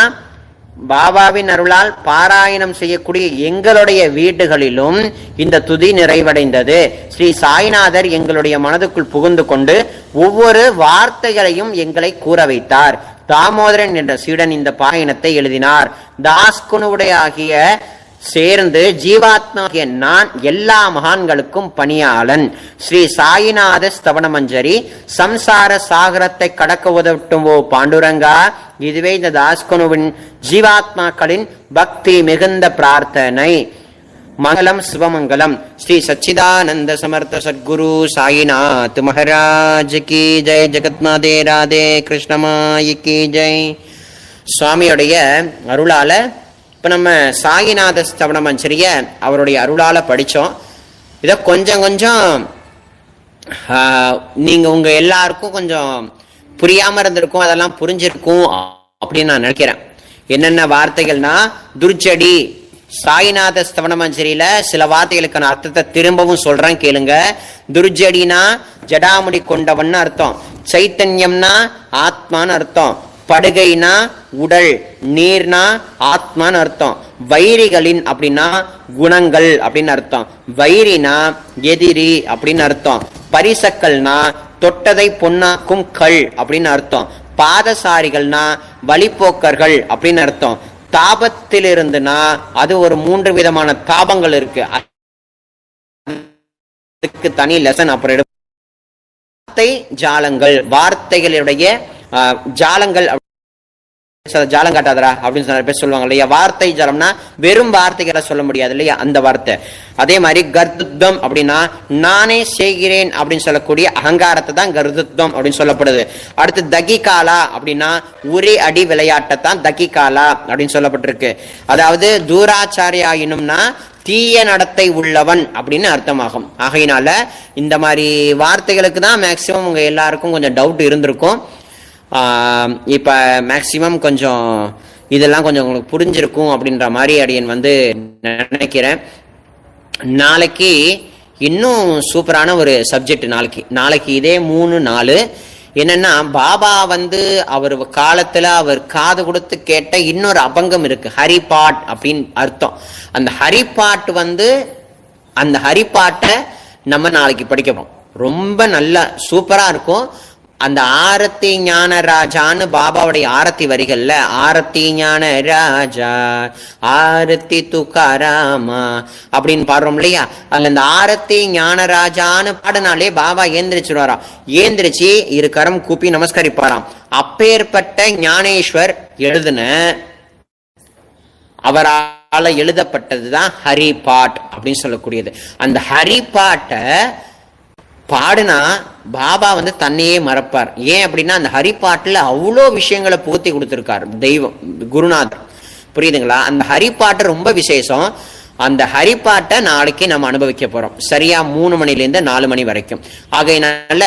பாபாவின் அருளால் பாராயணம் செய்யக்கூடிய எங்களுடைய வீடுகளிலும் இந்த துதி நிறைவடைந்தது. ஸ்ரீ சாய்நாதர் எங்களுடைய மனதுக்குள் புகுந்து கொண்டு ஒவ்வொரு வார்த்தைகளையும் எங்களை கூற வைத்தார். தாமோதரன் என்ற சீடன் இந்த பாராயணத்தை எழுதினார். தாஸ்குனுடைய ஆகிய சேர்ந்து ஜீவாத்மாகிய நான் எல்லா மகான்களுக்கும் பணியாளன். ஸ்ரீ சாயிநாத ஸ்தவன மஞ்சரி சம்சார சாகரத்தை கடக்க உதவட்டும் ஓ பாண்டுரங்கா. இதுவே இந்த தாஸ்குனுவின் ஜீவாத்மாக்களின் பக்தி மிகுந்த பிரார்த்தனை. மங்களம் சிவமங்கலம். ஸ்ரீ சச்சிதானந்த சமர்த்த சத்குரு சாயிநாத் மகாராஜ் கி ஜெய். ஜெகத்நாதே ராதே கிருஷ்ணமாயி கி ஜெய். சுவாமியுடைய அருளால இப்போ நம்ம சாயிநாத ஸ்தவன மஞ்சரிய அவருடைய அருளால் படித்தோம். இதை கொஞ்சம் நீங்கள் உங்கள் எல்லாருக்கும் கொஞ்சம் புரியாமல் இருந்திருக்கும், அதெல்லாம் புரிஞ்சிருக்கும் அப்படின்னு நான் நினைக்கிறேன். என்னென்ன வார்த்தைகள்னா, துர்ச்சடி சாயிநாத ஸ்தவன மஞ்சரியில் சில வார்த்தைகளுக்கான அர்த்தத்தை திரும்பவும் சொல்கிறேன் கேளுங்க. துர்ஜடினா ஜடாமுடி கொண்டவன் அர்த்தம், சைத்தன்யம்னா ஆத்மான்னு அர்த்தம், படுகைனா உடல், நீர்னா ஆத்மான்னு அர்த்தம், வைரிகளின் அப்படின்னா குணங்கள் அப்படின்னு அர்த்தம், வைரினா எதிரி அப்படின்னு அர்த்தம், பரிசக்கல்னா தொட்டதை பொன்னாக்கும் கல் அப்படின்னு அர்த்தம், பாதசாரிகள்னா வழிபோக்கர்கள் அப்படின்னு அர்த்தம், தாபத்திலிருந்துனா அது ஒரு 3 விதமான தாபங்கள் இருக்கு, அதுக்கு தனி லெசன் அப்புறம். வார்த்தை ஜாலங்கள், வார்த்தைகளுடைய ஜாலங்கள், ஜாலம் காட்டாதரா அப்படின்னு சில பேர் சொல்லுவாங்க இல்லையா. வார்த்தை ஜாலம்னா வெறும் வார்த்தைகளை சொல்ல முடியாது இல்லையா, அந்த வார்த்தை. அதே மாதிரி கர்துத்வம் அப்படின்னா நானே செய்கிறேன் அப்படின்னு சொல்லக்கூடிய அகங்காரத்தை தான் கர்துத்வம் அப்படின்னு சொல்லப்படுது. அடுத்து தகிகாலா அப்படின்னா ஒரே அடி விளையாட்டை தான் தகிகாலா அப்படின்னு சொல்லப்பட்டிருக்கு. அதாவது தூராச்சாரியாயினும்னா தீய நடத்தை உள்ளவன் அப்படின்னு அர்த்தமாகும். ஆகையினால இந்த மாதிரி வார்த்தைகளுக்கு தான் மேக்சிமம் உங்க எல்லாருக்கும் கொஞ்சம் டவுட் இருந்திருக்கும். இப்போ மேக்சிமம் கொஞ்சம் இதெல்லாம் கொஞ்சம் உங்களுக்கு புரிஞ்சிருக்கும் அப்படின்ற மாதிரி அடியன் நினைக்கிறேன். நாளைக்கு இன்னும் சூப்பரான ஒரு சப்ஜெக்ட். நாளைக்கு இதே 3-4 என்னன்னா, பாபா அவர் காலத்துல அவர் காது கொடுத்து கேட்ட இன்னொரு அபங்கம் இருக்கு, ஹரிபாட் அப்படின்னு அர்த்தம். அந்த ஹரிபாட் அந்த ஹரிபாட்டை நம்ம நாளைக்கு படிக்கிறோம். ரொம்ப நல்லா சூப்பரா இருக்கும். அந்த ஆரத்தி ஞான ராஜான்னு பாபாவுடைய ஆரத்தி வரிகள்ல, ஆரத்தி ஞான ராஜா ஆரத்தி துக்காராமா அப்படின்னு பாடுறோம் இல்லையா. அதுல இந்த ஆரத்தி ஞான ராஜான்னு பாடினாலே பாபா ஏந்திரிச்சுடுவாராம். ஏந்திரிச்சு 2 கரம் கூப்பி நமஸ்கரிப்பாராம். அப்பேற்பட்ட ஞானேஸ்வர் எழுதுன, அவரால் எழுதப்பட்டதுதான் ஹரிபாட் அப்படின்னு சொல்லக்கூடியது. அந்த ஹரிபாட்டை பாடுனா பாபா தன்னையே மறப்பார். ஏன் அப்படின்னா, அந்த ஹரிப்பாட்டில் அவ்வளோ விஷயங்களை புகுத்தி கொடுத்துருக்காரு தெய்வம் குருநாதர். புரியுதுங்களா? அந்த ஹரிப்பாட்டு ரொம்ப விசேஷம். அந்த ஹரிப்பாட்டை நாளைக்கு நம்ம அனுபவிக்க போறோம், சரியா 3 மணிலேருந்து 4 மணி வரைக்கும். ஆகையினால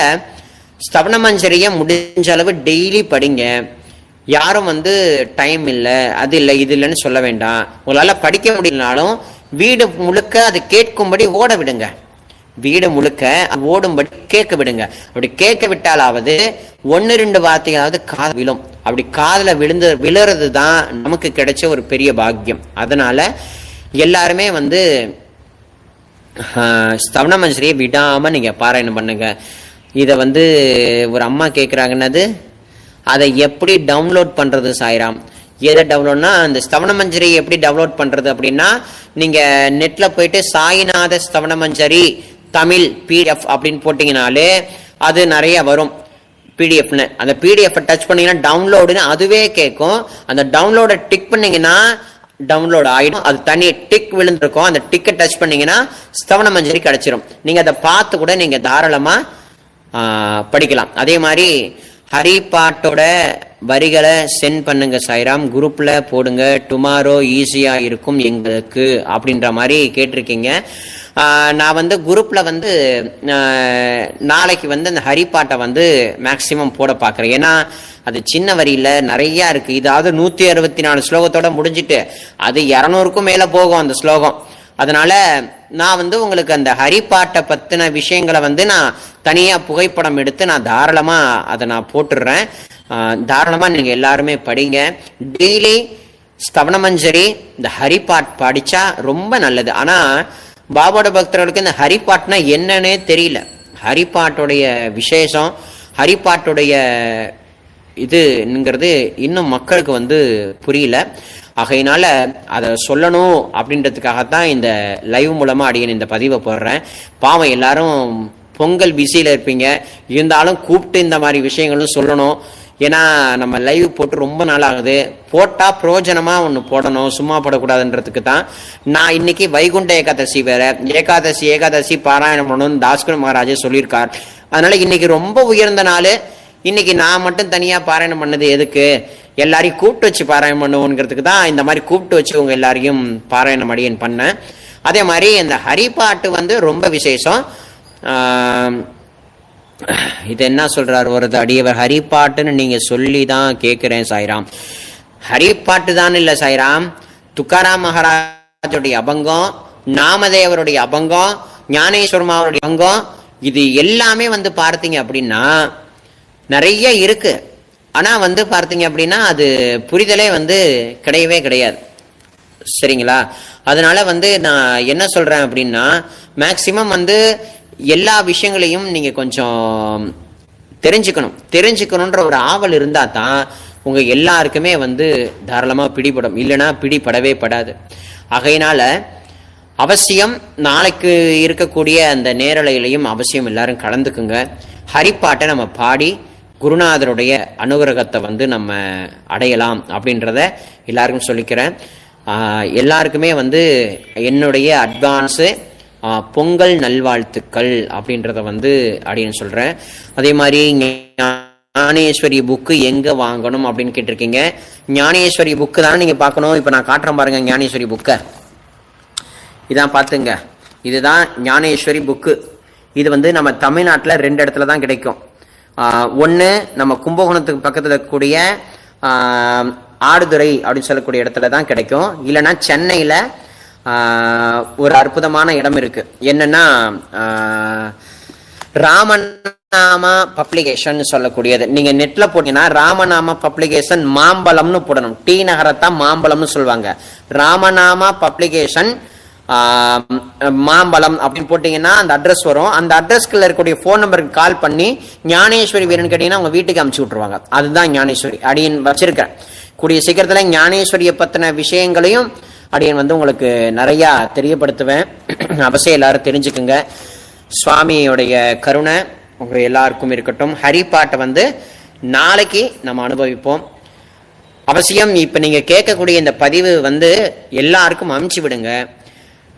ஸ்தவன மஞ்சரியை முடிஞ்ச அளவு டெய்லி படிங்க. யாரும் டைம் இல்லை, அது இல்லை, இது இல்லைன்னு சொல்ல வேண்டாம். உங்களால் படிக்க முடியலனாலும் வீடு முழுக்க அது கேட்கும்படி ஓட விடுங்க. வீடு முழுக்க ஓடும்படி கேட்க விடுங்க. அப்படி கேட்க விட்டாலாவது 1-2 வார்த்தைகளாவது காது விழும். அப்படி காதுல விழுறது தான் நமக்கு கிடைச்ச ஒரு பெரிய பாக்கியம். அதனால எல்லாருமே ஸ்தவன மஞ்சரியை விடாமல் நீங்கள் பாராயணம் பண்ணுங்க. இதை வந்து ஒரு அம்மா கேட்குறாங்கன்னது, அதை எப்படி டவுன்லோட் பண்ணுறது சாய்ராம்? எதை டவுன்லோட்னா, அந்த ஸ்தவன மஞ்சரி எப்படி டவுன்லோட் பண்ணுறது அப்படின்னா, நீங்கள் நெட்டில் போயிட்டு சாய்நாத ஸ்தவன மஞ்சரி தமிழ் பிடிஎஃப் அப்படின்னு போட்டிங்கனாலே அது நிறைய வரும் பிடிஎஃப்னு. அந்த பிடிஎஃப் டச் பண்ணிங்கன்னா டவுன்லோடுன்னு அதுவே கேட்கும். அந்த டவுன்லோடை டிக் பண்ணிங்கன்னா டவுன்லோட் ஆகிடும். அது தனி டிக் விழுந்திருக்கும். அந்த டிக்கை டச் பண்ணிங்கன்னா ஸ்தவன மஞ்சரி கிடச்சிரும். நீங்கள் அதை பார்த்து கூட நீங்கள் தாராளமாக படிக்கலாம். அதே மாதிரி ஹரிபாட்டோட வரிகளை சென்ட் பண்ணுங்க சாய்ராம், குரூப்பில் போடுங்க, டுமாரோ ஈஸியாக இருக்கும் எங்களுக்கு அப்படின்ற மாதிரி கேட்டிருக்கீங்க. நான் வந்து குரூப்பில் வந்து நாளைக்கு வந்து அந்த ஹரிபாட்டை வந்து மேக்சிமம் போட பார்க்குறேன். ஏன்னா அது சின்ன வரியில் நிறையா இருக்குது. இதாவது 164 ஸ்லோகத்தோட முடிஞ்சிட்டு அது 200க்கும் மேலே போகும் அந்த ஸ்லோகம். அதனால நான் வந்து உங்களுக்கு அந்த ஹரிபாட்டை பற்றின விஷயங்களை வந்து நான் தனியாக புகைப்படம் எடுத்து நான் தாராளமாக அதை நான் போட்டுடுறேன். தாராளமாக நீங்கள் எல்லாருமே படிங்க. டெய்லி ஸ்தவன மஞ்சரி இந்த ஹரிபாட் படித்தா ரொம்ப நல்லது. ஆனால் பாபாவோட பக்தர்களுக்கு இந்த ஹரிபாட்னா என்னன்னே தெரியல. ஹரிபாட்டுடைய விசேஷம், ஹரிபாட்டுடைய இதுங்கிறது இன்னும் மக்களுக்கு வந்து புரியல. ஆகையினால அதை சொல்லணும் அப்படின்றதுக்காகத்தான் இந்த லைவ் மூலமாக அடியேன் இந்த பதிவை போடுறேன். பாவம் எல்லாரும் பொங்கல் பிஸியில் இருப்பீங்க, இருந்தாலும் கூப்பிட்டு இந்த மாதிரி விஷயங்களும் சொல்லணும். ஏன்னா நம்ம லைவ் போட்டு ரொம்ப நாள் ஆகுது. போட்டால் பிரயோஜனமாக ஒன்று போடணும், சும்மா போடக்கூடாதுன்றதுக்கு தான். நான் இன்னைக்கு வைகுண்ட ஏகாதசி வேற, ஏகாதசி பாராயணம் பண்ணணும்னு தாஸ்கர் மகாராஜே சொல்லியிருக்கார். அதனால இன்னைக்கு ரொம்ப உயர்ந்த நாள். இன்னைக்கு நான் மட்டும் தனியாக பாராயணம் பண்ணது எதுக்கு, எல்லாரையும் கூப்பிட்டு வச்சு பாராயணம் பண்ணுவோங்கிறதுக்கு தான் இந்த மாதிரி கூப்பிட்டு வச்சு உங்கள் எல்லாரையும் பாராயணம் அடியேன் பண்ணேன். அதே மாதிரி இந்த ஹரிபாட்டு வந்து ரொம்ப விசேஷம். இது என்ன சொல்றாரு வருது அடியவர், ஹரிபாட்டுன்னு நீங்க சொல்லி தான் கேட்கிறேன் சாய்ராம். ஹரிபாட்டு தான் இல்லை சாய்ராம், துக்காராம் மகாராஜுடைய அபங்கம், நாமதேவருடைய அபங்கம், ஞானேஸ்வரமாவுடைய அபங்கம், இது எல்லாமே வந்து பார்த்தீங்க அப்படின்னா நிறைய இருக்கு. ஆனா வந்து பார்த்தீங்க அப்படின்னா அது புரிதலே வந்து கிடையவே கிடையாது. சரிங்களா? அதனால வந்து நான் என்ன சொல்றேன் அப்படின்னா, மேக்சிமம் வந்து எல்லா விஷயங்களையும் நீங்க கொஞ்சம் தெரிஞ்சுக்கணுன்ற ஒரு ஆவல் இருந்தா தான் உங்க எல்லாருக்குமே வந்து தாராளமா பிடிபடும். இல்லைன்னா பிடிபடவே படாது. ஆகையினால அவசியம் நாளைக்கு இருக்கக்கூடிய அந்த நேரலையிலையும் அவசியம் எல்லாரும் கலந்துக்குங்க. ஹரிப்பாட்டை நம்ம பாடி குருநாதருடைய அனுகிரகத்தை வந்து நம்ம அடையலாம் அப்படின்றத எல்லாருக்கும் சொல்லிக்கிறேன். எல்லாருக்குமே வந்து என்னுடைய அட்வான்ஸு பொங்கல் நல்வாழ்த்துக்கள் அப்படின்றத வந்து அப்படின்னு சொல்கிறேன். அதே மாதிரி ஞானேஸ்வரி புக்கு எங்கே வாங்கணும் அப்படின்னு கேட்டிருக்கீங்க. ஞானேஸ்வரி புக்கு தானே நீங்கள் பார்க்கணும். இப்போ நான் காட்டுறேன் பாருங்கள் ஞானேஸ்வரி புக்கை. இதான் பார்த்துங்க, இதுதான் ஞானேஸ்வரி புக்கு. இது வந்து நம்ம தமிழ்நாட்டில் 2 இடத்துல தான் கிடைக்கும். ஒன்று நம்ம கும்பகோணத்துக்கு பக்கத்தில் இருக்கக்கூடிய ஆடுதுறை அப்படின்னு சொல்லக்கூடிய இடத்துல தான் கிடைக்கும். இல்லைன்னா சென்னையில் ஒரு அற்புதமான இடம் இருக்கு. என்னன்னா ராமநாமா பப்ளிகேஷன் சொல்லக்கூடியது. நீங்க நெட்ல போட்டீங்கன்னா ராமநாமா பப்ளிகேஷன் மாம்பழம்னு போடணும். டி நகரத்தான் மாம்பழம்னு சொல்லுவாங்க. ராமநாமா பப்ளிகேஷன் மாம்பழம் அப்படின்னு போட்டீங்கன்னா அந்த அட்ரஸ் வரும். அந்த அட்ரஸ்க்குள்ள இருக்கக்கூடிய ஃபோன் நம்பருக்கு கால் பண்ணி ஞானேஸ்வரி வேணும்னு கேட்டீங்கன்னா அவங்க வீட்டுக்கு அமுச்சு விட்டுருவாங்க. அதுதான் ஞானேஸ்வரி அடியன் வச்சிருக்கேன். கூடிய சீக்கிரத்துல ஞானேஸ்வரியை பத்தின விஷயங்களையும் அடியன் வந்து உங்களுக்கு நிறையா தெரியப்படுத்துவேன். அவசியம் எல்லாரும் தெரிஞ்சுக்குங்க. சுவாமியோடைய கருணை உங்க எல்லாருக்கும் இருக்கட்டும். ஹரிப்பாட்டை வந்து நாளைக்கு நம்ம அனுபவிப்போம். அவசியம் இப்ப நீங்க கேட்கக்கூடிய இந்த பதிவு வந்து எல்லாருக்கும் அனுப்பிச்சு விடுங்க.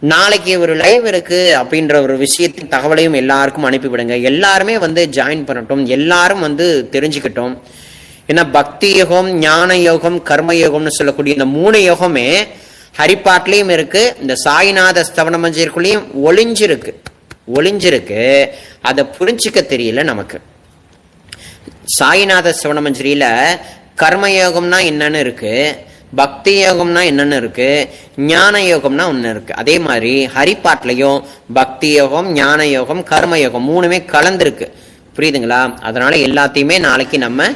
நாளைக்கு ஒரு லைவ் இருக்கு அப்படின்ற ஒரு விஷயத்தின் தகவலையும் எல்லாருக்கும் அனுப்பிவிடுங்க. எல்லாருமே வந்து ஜாயின் பண்ணட்டும், எல்லாரும் வந்து தெரிஞ்சுக்கட்டும். ஏன்னா பக்தி யோகம், ஞான யோகம், கர்ம யோகம்னு சொல்லக்கூடிய இந்த 3 யோகமே ஹரிப்பாட்லையும் இருக்கு, இந்த சாய்நாத ஸ்தவன மஞ்சரிக்குள்ளேயும் ஒளிஞ்சிருக்கு. அதை புரிஞ்சிக்க தெரியல நமக்கு. சாய்நாத ஸ்தவன மஞ்சரியில கர்மயோகம்னா என்னன்னு இருக்கு, பக்தி யோகம்னா என்னன்னு இருக்கு, ஞான யோகம்னா ஒன்று இருக்கு. அதே மாதிரி ஹரிப்பாட்லையும் பக்தி யோகம், ஞான யோகம், கர்ம யோகம் 3மே கலந்துருக்கு. புரியுதுங்களா? அதனால எல்லாத்தையுமே நாளைக்கு நம்ம